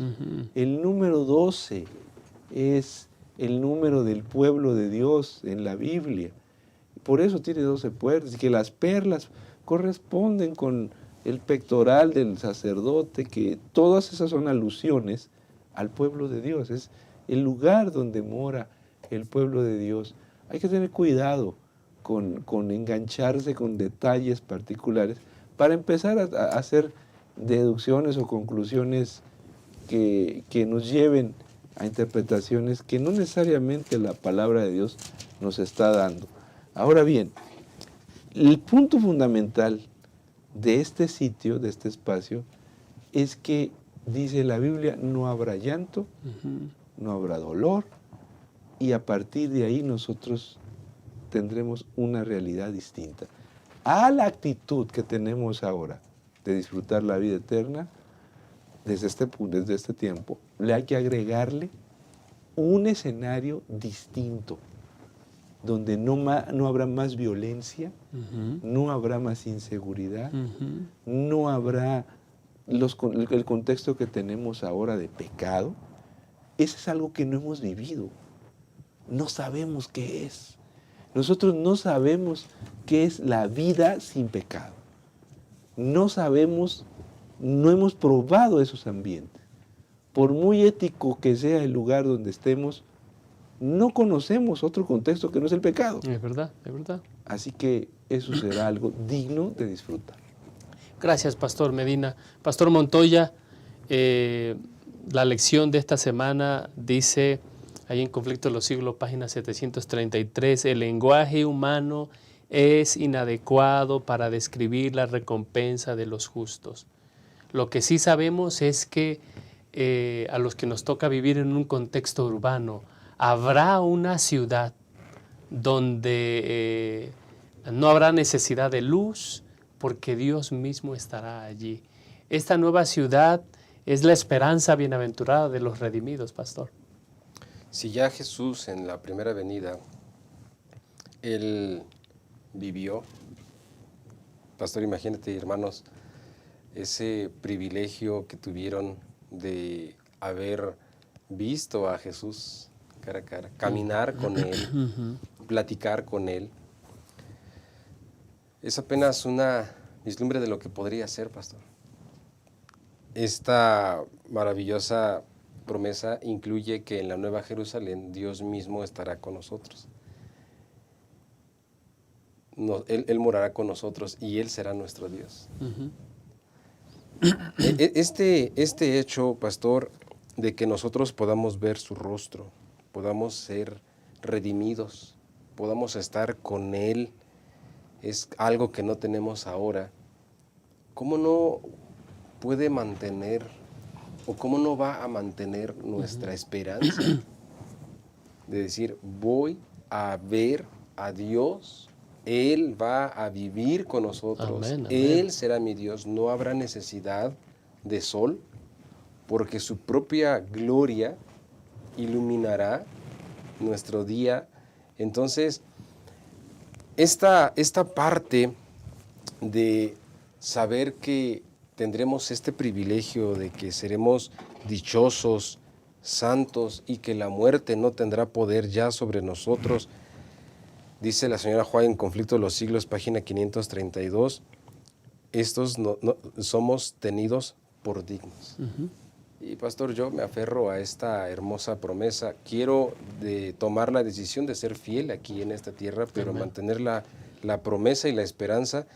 S2: El número 12 es el número del pueblo de Dios en la Biblia. Por eso tiene 12 puertas, y que las perlas corresponden con el pectoral del sacerdote, que todas esas son alusiones al pueblo de Dios. Es el lugar donde mora el pueblo de Dios. Hay que tener cuidado con engancharse con detalles particulares para empezar a hacer deducciones o conclusiones que nos lleven a interpretaciones que no necesariamente la palabra de Dios nos está dando. Ahora bien, el punto fundamental de este sitio, de este espacio, es que, dice la Biblia, no habrá llanto, no habrá dolor, y a partir de ahí nosotros tendremos una realidad distinta. A la actitud que tenemos ahora de disfrutar la vida eterna, desde este tiempo, le hay que agregarle un escenario distinto, donde no habrá más violencia, no habrá más inseguridad, no habrá el contexto que tenemos ahora de pecado. Eso es algo que no hemos vivido. No sabemos qué es. Nosotros no sabemos qué es la vida sin pecado. No sabemos, no hemos probado esos ambientes. Por muy ético que sea el lugar donde estemos, no conocemos otro contexto que no es el pecado.
S1: Es verdad, es verdad.
S2: Así que eso será algo digno de disfrutar.
S1: Gracias, Pastor Medina. Pastor Montoya, la lección de esta semana dice, ahí en Conflicto de los Siglos, página 733, el lenguaje humano es inadecuado para describir la recompensa de los justos. Lo que sí sabemos es que a los que nos toca vivir en un contexto urbano, habrá una ciudad donde no habrá necesidad de luz porque Dios mismo estará allí. Esta nueva ciudad es la esperanza bienaventurada de los redimidos, Pastor.
S3: Si ya Jesús en la primera venida, Él vivió, Pastor, imagínate, hermanos, ese privilegio que tuvieron de haber visto a Jesús cara a cara, caminar con Él, platicar con Él. Es apenas una vislumbre de lo que podría ser, Pastor. Esta maravillosa promesa incluye que en la Nueva Jerusalén Dios mismo estará con nosotros. Él morará con nosotros y Él será nuestro Dios. Este hecho, Pastor, de que nosotros podamos ver su rostro, podamos ser redimidos, podamos estar con Él, es algo que no tenemos ahora. ¿Cómo no puede mantener o cómo no va a mantener nuestra esperanza de decir, voy a ver a Dios, Él va a vivir con nosotros,
S1: amén, amén.
S3: Él será mi Dios, no habrá necesidad de sol, porque su propia gloria iluminará nuestro día? Entonces, esta parte de saber que tendremos este privilegio de que seremos dichosos, santos y que la muerte no tendrá poder ya sobre nosotros. Dice la señora Juárez en Conflicto de los Siglos, página 532, estos somos tenidos por dignos. Y pastor, yo me aferro a esta hermosa promesa. Quiero tomar la decisión de ser fiel aquí en esta tierra, pero mantener la promesa y la esperanza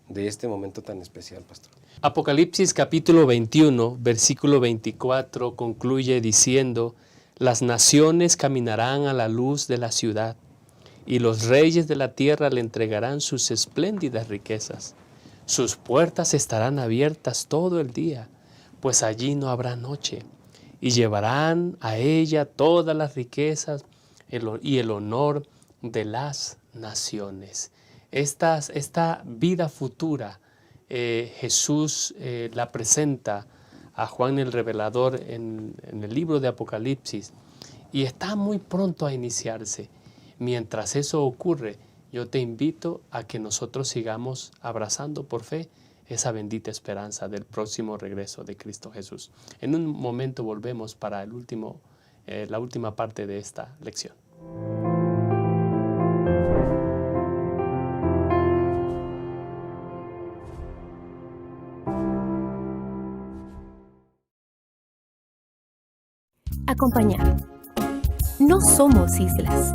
S3: de este momento tan especial, pastor.
S1: Apocalipsis capítulo 21, versículo 24 concluye diciendo: las naciones caminarán a la luz de la ciudad, y los reyes de la tierra le entregarán sus espléndidas riquezas. Sus puertas estarán abiertas todo el día, pues allí no habrá noche, y llevarán a ella todas las riquezas y el honor de las naciones. Esta vida futura, Jesús la presenta a Juan el Revelador en el libro de Apocalipsis, y está muy pronto a iniciarse. Mientras eso ocurre, yo te invito a que nosotros sigamos abrazando por fe esa bendita esperanza del próximo regreso de Cristo Jesús. En un momento volvemos para la última parte de esta lección.
S4: Acompañar. No somos islas.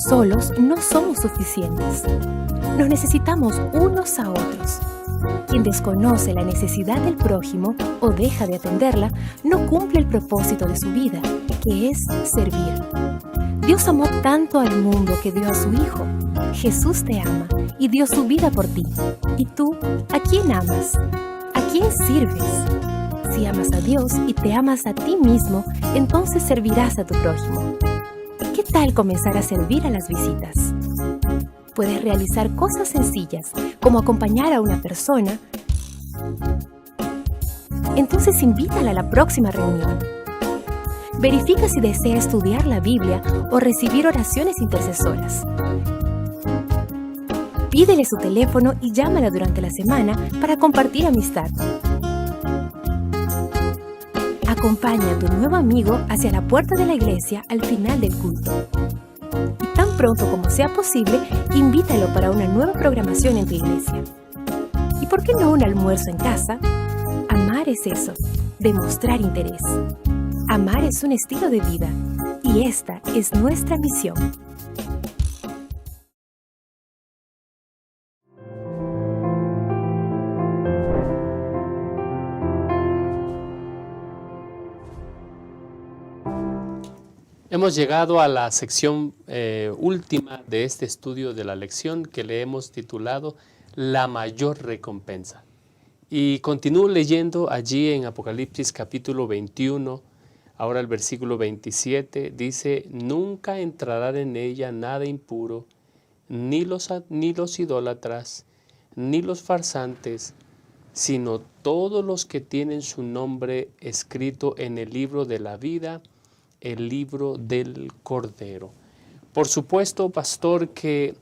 S4: Solos no somos suficientes. Nos necesitamos unos a otros. Quien desconoce la necesidad del prójimo o deja de atenderla, no cumple el propósito de su vida, que es servir. Dios amó tanto al mundo que dio a su Hijo. Jesús te ama y dio su vida por ti. ¿Y tú, a quién amas? ¿A quién sirves? Si amas a Dios y te amas a ti mismo, entonces servirás a tu prójimo. ¿Qué tal comenzar a servir a las visitas? Puedes realizar cosas sencillas, como acompañar a una persona. Entonces invítala a la próxima reunión. Verifica si desea estudiar la Biblia o recibir oraciones intercesoras. Pídele su teléfono y llámala durante la semana para compartir amistad. Acompaña a tu nuevo amigo hacia la puerta de la iglesia al final del culto. Y tan pronto como sea posible, invítalo para una nueva programación en tu iglesia. ¿Y por qué no un almuerzo en casa? Amar es eso, demostrar interés. Amar es un estilo de vida, y esta es nuestra misión.
S1: Hemos llegado a la sección última de este estudio de la lección, que le hemos titulado La mayor recompensa. Y continúo leyendo allí en Apocalipsis capítulo 21, ahora el versículo 27, dice: nunca entrarán en ella nada impuro, ni los idólatras, ni los farsantes, sino todos los que tienen su nombre escrito en el libro de la vida, el libro del Cordero. Por supuesto, pastor, que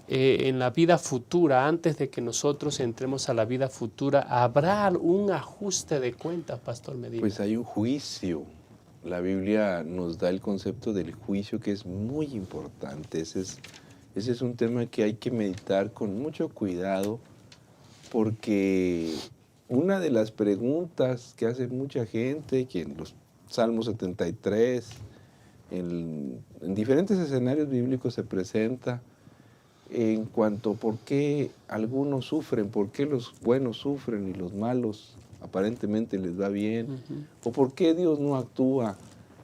S1: en la vida futura, antes de que nosotros entremos a la vida futura, ¿habrá un ajuste de cuentas, pastor Medina?
S2: Pues hay un juicio. La Biblia nos da el concepto del juicio, que es muy importante. Ese es un tema que hay que meditar con mucho cuidado, porque una de las preguntas que hace mucha gente, que en los Salmo 73, en diferentes escenarios bíblicos se presenta en cuanto a por qué algunos sufren, por qué los buenos sufren y los malos aparentemente les va bien, o por qué Dios no actúa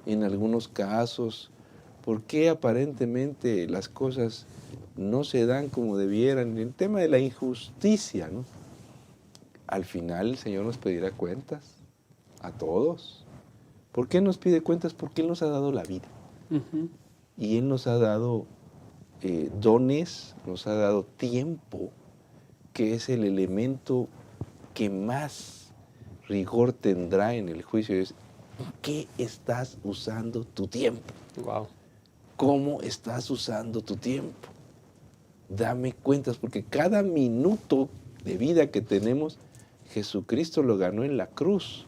S2: en algunos casos, por qué aparentemente las cosas no se dan como debieran. El tema de la injusticia, ¿no? Al final el Señor nos pedirá cuentas a todos. ¿Por qué nos pide cuentas? Porque Él nos ha dado la vida. Y Él nos ha dado dones, nos ha dado tiempo, que es el elemento que más rigor tendrá en el juicio. Es, ¿en qué estás usando tu tiempo?
S1: Wow.
S2: ¿Cómo estás usando tu tiempo? Dame cuentas, porque cada minuto de vida que tenemos Jesucristo lo ganó en la cruz.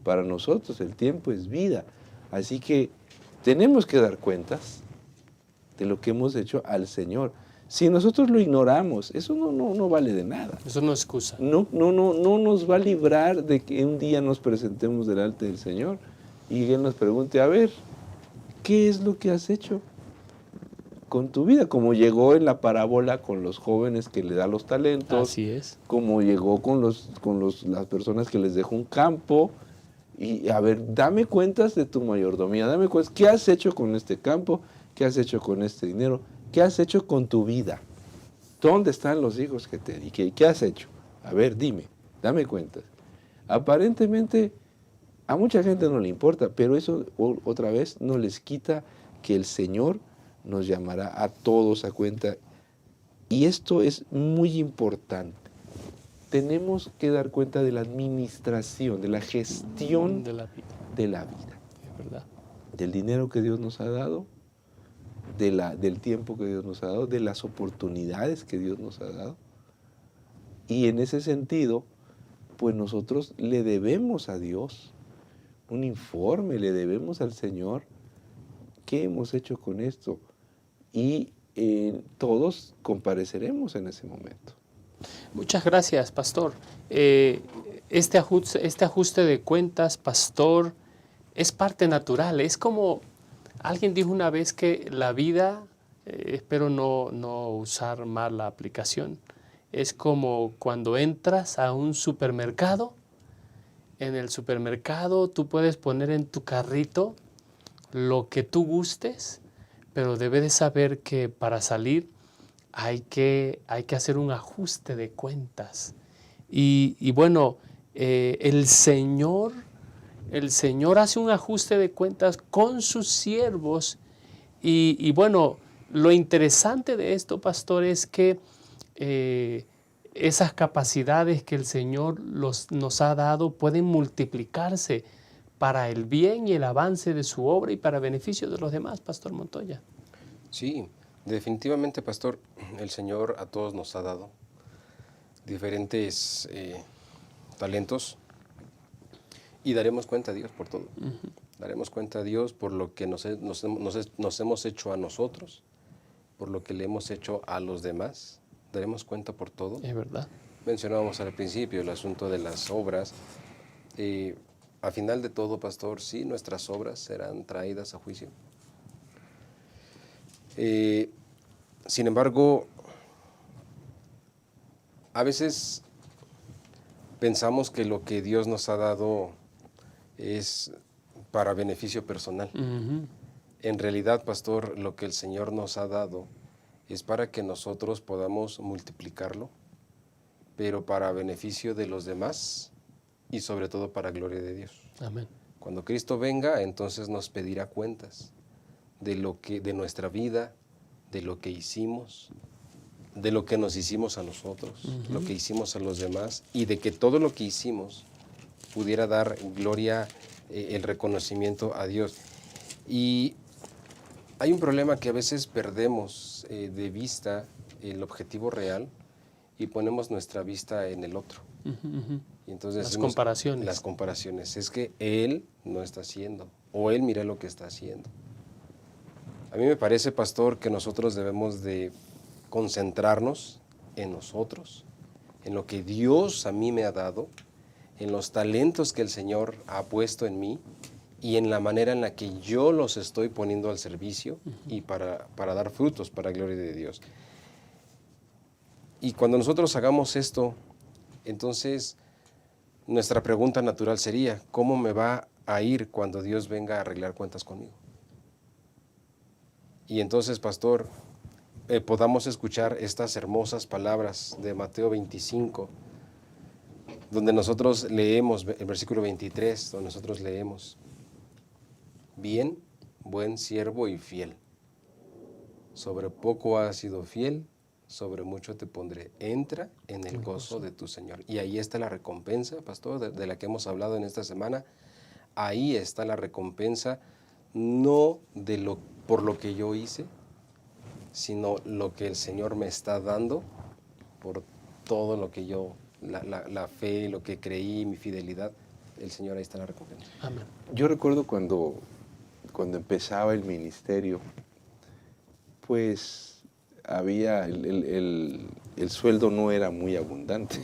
S2: Para nosotros el tiempo es vida. Así que tenemos que dar cuentas de lo que hemos hecho al Señor. Si nosotros lo ignoramos, eso no vale de nada.
S1: Eso no es excusa.
S2: No nos va a librar de que un día nos presentemos delante del Señor y Él nos pregunte, a ver, ¿qué es lo que has hecho con tu vida? Como llegó en la parábola con los jóvenes que le da los talentos.
S1: Así es.
S2: Como llegó con las personas que les dejó un campo. Y a ver, dame cuentas de tu mayordomía, dame cuentas, ¿qué has hecho con este campo? ¿Qué has hecho con este dinero? ¿Qué has hecho con tu vida? ¿Dónde están los hijos que te di? ¿Qué has hecho? A ver, dime, dame cuentas. Aparentemente a mucha gente no le importa, pero eso otra vez no les quita que el Señor nos llamará a todos a cuenta. Y esto es muy importante. Tenemos que dar cuenta de la administración, de la gestión
S1: de la vida.
S2: Es
S1: verdad.
S2: Del dinero que Dios nos ha dado, del tiempo que Dios nos ha dado, de las oportunidades que Dios nos ha dado. Y en ese sentido, pues nosotros le debemos a Dios un informe, le debemos al Señor qué hemos hecho con esto. Y todos compareceremos en ese momento.
S1: Muchas gracias, pastor. Este ajuste de cuentas, pastor, es parte natural. Es como alguien dijo una vez que la vida, espero no usar mal la aplicación, es como cuando entras a un supermercado. En el supermercado tú puedes poner en tu carrito lo que tú gustes, pero debes de saber que para salir hay que hacer un ajuste de cuentas. Y bueno, el Señor hace un ajuste de cuentas con sus siervos. Y bueno, lo interesante de esto, pastor, es que esas capacidades que el Señor nos ha dado pueden multiplicarse para el bien y el avance de su obra y para beneficio de los demás, pastor Montoya.
S3: Sí, definitivamente, pastor, el Señor a todos nos ha dado diferentes talentos y daremos cuenta a Dios por todo. Uh-huh. Daremos cuenta a Dios por lo que nos hemos hecho a nosotros, por lo que le hemos hecho a los demás. Daremos cuenta por todo.
S1: Es verdad.
S3: Mencionábamos al principio el asunto de las obras. A final de todo, pastor, sí, nuestras obras serán traídas a juicio. Sin embargo, a veces pensamos que lo que Dios nos ha dado es para beneficio personal. Uh-huh. En realidad, pastor, lo que el Señor nos ha dado es para que nosotros podamos multiplicarlo, pero para beneficio de los demás y sobre todo para gloria de Dios.
S1: Amén.
S3: Cuando Cristo venga, entonces nos pedirá cuentas de nuestra vida, de lo que hicimos, de lo que nos hicimos a nosotros, uh-huh, lo que hicimos a los demás, y de que todo lo que hicimos pudiera dar gloria, el reconocimiento a Dios. Y hay un problema que a veces perdemos de vista el objetivo real y ponemos nuestra vista en el otro.
S1: Uh-huh.
S3: Y entonces
S1: las comparaciones.
S3: Las comparaciones. Es que él no está haciendo, o él mira lo que está haciendo. A mí me parece, pastor, que nosotros debemos de concentrarnos en nosotros, en lo que Dios a mí me ha dado, en los talentos que el Señor ha puesto en mí y en la manera en la que yo los estoy poniendo al servicio, uh-huh, y para dar frutos para gloria de Dios. Y cuando nosotros hagamos esto, entonces nuestra pregunta natural sería, ¿cómo me va a ir cuando Dios venga a arreglar cuentas conmigo? Y entonces, pastor, podamos escuchar estas hermosas palabras de Mateo 25, donde nosotros leemos, el versículo 23, donde nosotros leemos, bien, buen siervo y fiel, sobre poco has sido fiel, sobre mucho te pondré, entra en el gozo de tu Señor. Y ahí está la recompensa, pastor, de la que hemos hablado en esta semana. Ahí está la recompensa, no por lo que yo hice, sino lo que el Señor me está dando por todo lo que yo la fe, lo que creí, mi fidelidad, el Señor ahí está la recompensa.
S1: Amén.
S2: Yo recuerdo cuando empezaba el ministerio, pues había el sueldo no era muy abundante,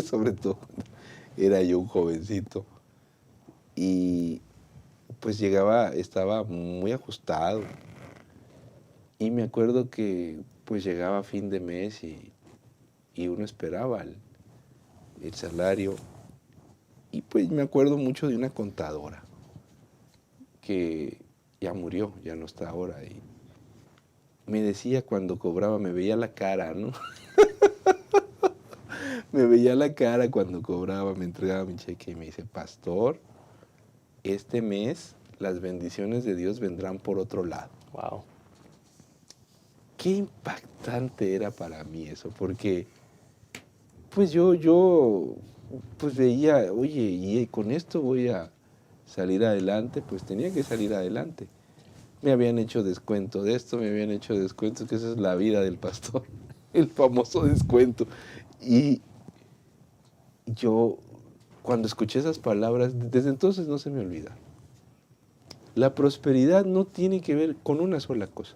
S2: sobre todo era yo un jovencito y pues estaba muy ajustado y me acuerdo que pues llegaba fin de mes y uno esperaba el salario y pues me acuerdo mucho de una contadora que ya murió, ya no está ahora y me decía cuando cobraba, me veía la cara, ¿no? Me veía la cara cuando cobraba, me entregaba mi cheque y me dice, pastor, este mes las bendiciones de Dios vendrán por otro lado.
S1: Wow.
S2: Qué impactante era para mí eso, porque pues yo pues veía, oye, y con esto voy a salir adelante, pues tenía que salir adelante. Me habían hecho descuento de esto, me habían hecho descuento, que esa es la vida del pastor, el famoso descuento. Y yo, cuando escuché esas palabras, desde entonces no se me olvida. La prosperidad no tiene que ver con una sola cosa.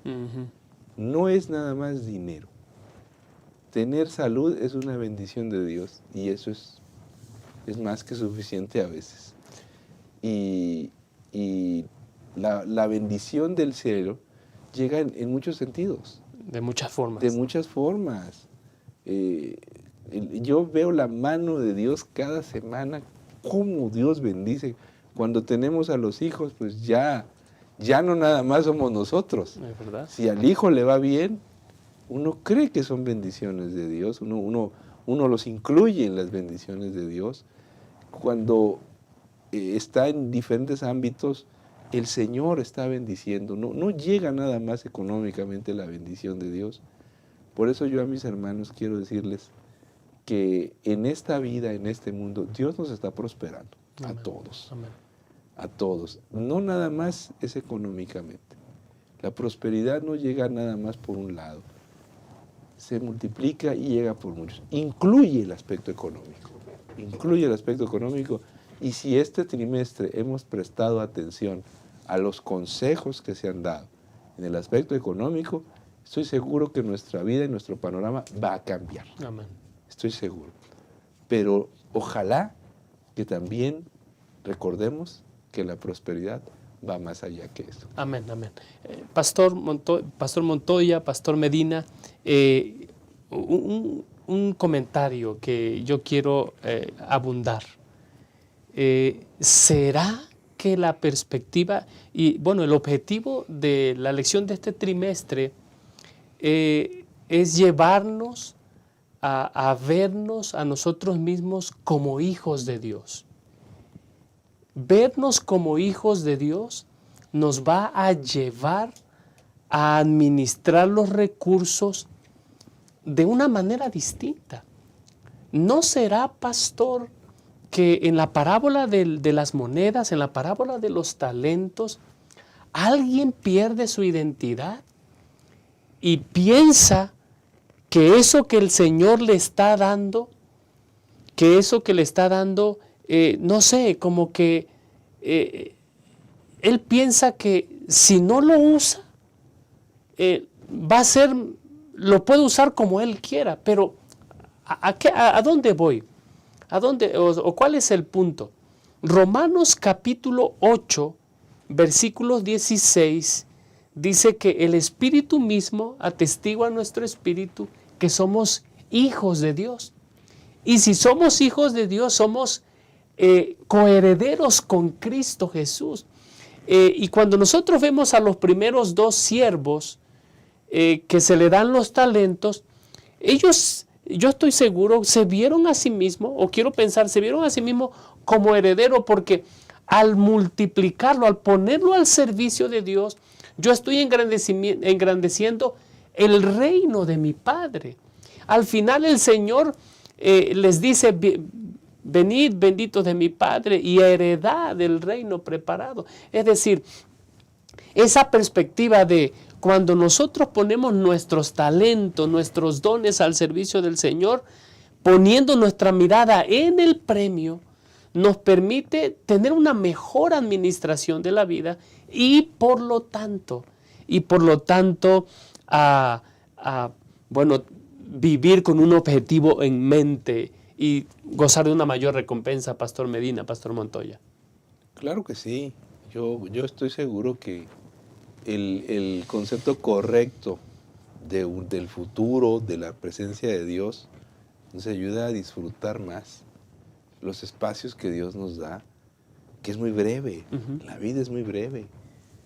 S2: No es nada más dinero. Tener salud es una bendición de Dios y eso es más que suficiente a veces. Y la bendición del cielo llega en muchos sentidos.
S1: De muchas formas.
S2: De muchas formas. Yo veo la mano de Dios cada semana, cómo Dios bendice. Cuando tenemos a los hijos, pues ya no nada más somos nosotros.
S1: ¿Es verdad?
S2: Si al hijo le va bien, uno cree que son bendiciones de Dios, uno los incluye en las bendiciones de Dios. Cuando está en diferentes ámbitos, el Señor está bendiciendo. No llega nada más económicamente la bendición de Dios. Por eso yo a mis hermanos quiero decirles que en esta vida, en este mundo, Dios nos está prosperando. Amén. A todos.
S1: Amén.
S2: A todos. No nada más es económicamente. La prosperidad no llega nada más por un lado. Se multiplica y llega por muchos. Incluye el aspecto económico. Incluye el aspecto económico. Y si este trimestre hemos prestado atención a los consejos que se han dado en el aspecto económico, estoy seguro que nuestra vida y nuestro panorama va a cambiar.
S1: Amén.
S2: Estoy seguro. Pero ojalá que también recordemos que la prosperidad va más allá que eso.
S1: Amén, amén. Pastor Montoya, Pastor Medina, un comentario que yo quiero abundar. ¿Será que la perspectiva y bueno, el objetivo de la lección de este trimestre es llevarnos a vernos a nosotros mismos como hijos de Dios? Vernos como hijos de Dios nos va a llevar a administrar los recursos de una manera distinta. ¿No será, pastor, que en la parábola de las monedas, en la parábola de los talentos, alguien pierde su identidad y piensa que eso que el Señor le está dando, no sé, como que él piensa que si no lo usa, lo puede usar como él quiera, pero ¿a dónde voy? ¿A dónde, o cuál es el punto? Romanos capítulo 8, versículo 16, dice que el Espíritu mismo atestigua a nuestro espíritu que somos hijos de Dios. Y si somos hijos de Dios, somos coherederos con Cristo Jesús. Y cuando nosotros vemos a los primeros dos siervos que se le dan los talentos, ellos, yo estoy seguro, se vieron a sí mismos, o quiero pensar, se vieron a sí mismos como heredero, porque al multiplicarlo, al ponerlo al servicio de Dios, yo estoy engrandeciendo el reino de mi Padre. Al final el Señor les dice, venid benditos de mi Padre y heredad el reino preparado. Es decir, esa perspectiva de cuando nosotros ponemos nuestros talentos, nuestros dones al servicio del Señor, poniendo nuestra mirada en el premio, nos permite tener una mejor administración de la vida y por lo tanto, bueno, vivir con un objetivo en mente y gozar de una mayor recompensa, Pastor Medina, Pastor Montoya.
S2: Claro que sí. Yo estoy seguro que el concepto correcto del futuro, de la presencia de Dios, nos ayuda a disfrutar más los espacios que Dios nos da, que es muy breve. La vida es muy breve,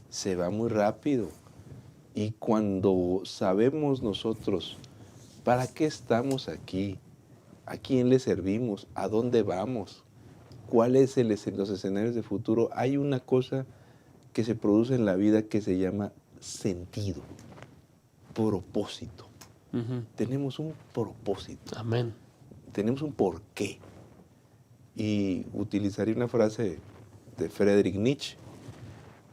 S2: se va muy rápido. Y cuando sabemos nosotros para qué estamos aquí, a quién le servimos, a dónde vamos, cuáles son los escenarios de futuro, hay una cosa que se produce en la vida que se llama sentido, propósito. Tenemos un propósito.
S1: Amén.
S2: Tenemos un porqué. Y utilizaría una frase de Friedrich Nietzsche.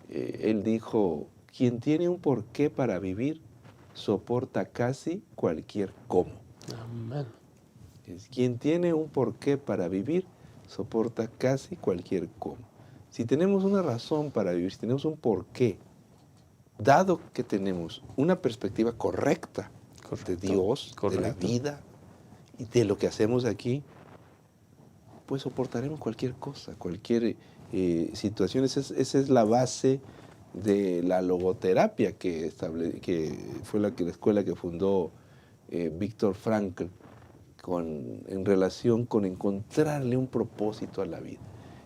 S2: Él dijo, quien tiene un porqué para vivir, soporta casi cualquier cómo.
S1: Amén.
S2: Quien tiene un porqué para vivir, soporta casi cualquier cómo. Si tenemos una razón para vivir, si tenemos un porqué, dado que tenemos una perspectiva correcta de Dios, de la vida y de lo que hacemos aquí, pues soportaremos cualquier cosa, cualquier situación. Esa es la base de la logoterapia que fue la escuela que fundó Viktor Frankl en relación con encontrarle un propósito a la vida.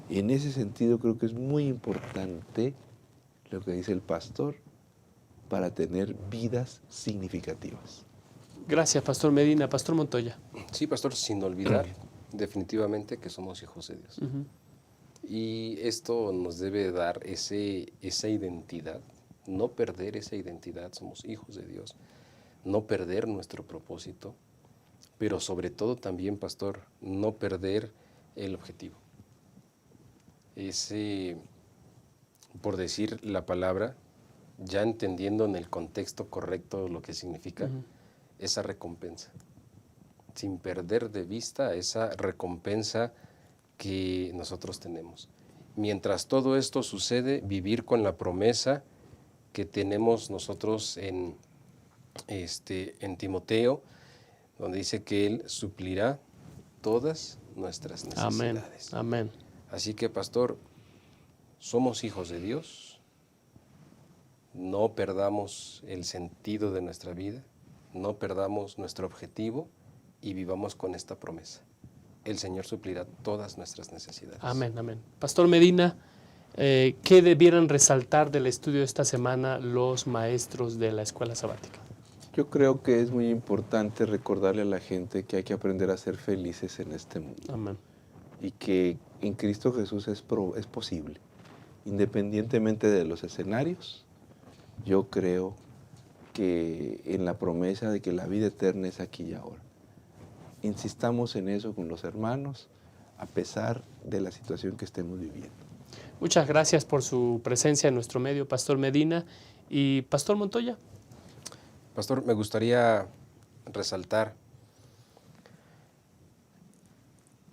S2: Y en ese sentido creo que es muy importante lo que dice el pastor para tener vidas significativas.
S1: Gracias, Pastor Medina. Pastor Montoya.
S3: Sí, pastor, sin olvidar definitivamente que somos hijos de Dios. Y esto nos debe dar esa identidad, no perder esa identidad, somos hijos de Dios, no perder nuestro propósito, pero sobre todo también, pastor, no perder el objetivo. Por decir la palabra, ya entendiendo en el contexto correcto lo que significa, esa recompensa, sin perder de vista esa recompensa que nosotros tenemos. Mientras todo esto sucede, vivir con la promesa que tenemos nosotros en Timoteo, donde dice que Él suplirá todas nuestras necesidades.
S1: Amén.
S3: Así que, pastor, somos hijos de Dios, no perdamos el sentido de nuestra vida, no perdamos nuestro objetivo y vivamos con esta promesa. El Señor suplirá todas nuestras necesidades.
S1: Amén, amén. Pastor Medina, ¿qué debieran resaltar del estudio de esta semana los maestros de la escuela sabática?
S2: Yo creo que es muy importante recordarle a la gente que hay que aprender a ser felices en este mundo.
S1: Amén.
S2: Y que en Cristo Jesús es posible. Independientemente de los escenarios, yo creo que en la promesa de que la vida eterna es aquí y ahora. Insistamos en eso con los hermanos, a pesar de la situación que estemos viviendo.
S1: Muchas gracias por su presencia en nuestro medio, Pastor Medina. Y Pastor Montoya.
S3: Pastor, me gustaría resaltar,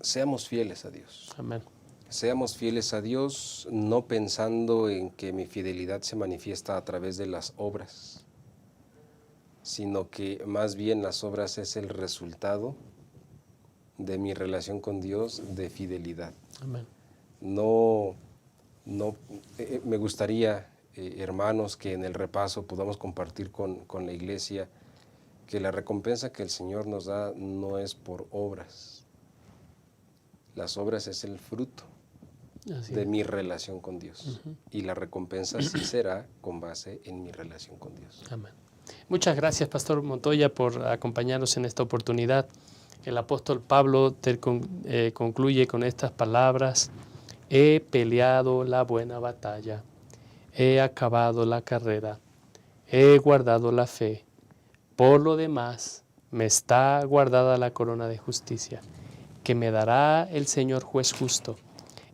S3: seamos fieles a Dios.
S1: Amén.
S3: Seamos fieles a Dios, no pensando en que mi fidelidad se manifiesta a través de las obras, sino que más bien las obras es el resultado de mi relación con Dios de fidelidad.
S1: Amén.
S3: Me gustaría, hermanos, que en el repaso podamos compartir con la iglesia que la recompensa que el Señor nos da no es por obras. Las obras es el fruto de mi relación con Dios. Y la recompensa sí será con base en mi relación con Dios.
S1: Amén. Muchas gracias, Pastor Montoya, por acompañarnos en esta oportunidad. El apóstol Pablo concluye con estas palabras: he peleado la buena batalla, he acabado la carrera, he guardado la fe. Por lo demás, me está guardada la corona de justicia, que me dará el Señor juez justo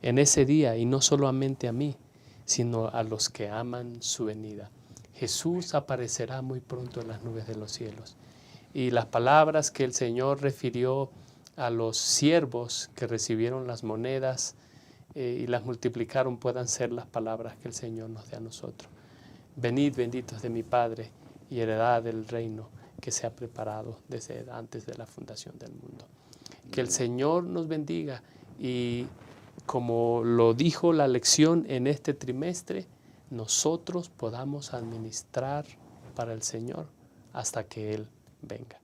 S1: en ese día, y no solamente a mí, sino a los que aman su venida. Jesús aparecerá muy pronto en las nubes de los cielos. Y las palabras que el Señor refirió a los siervos que recibieron las monedas y las multiplicaron puedan ser las palabras que el Señor nos dé a nosotros. Venid benditos de mi Padre y heredad del reino que se ha preparado desde antes de la fundación del mundo. Que el Señor nos bendiga y como lo dijo la lección en este trimestre, nosotros podamos administrar para el Señor hasta que Él venga.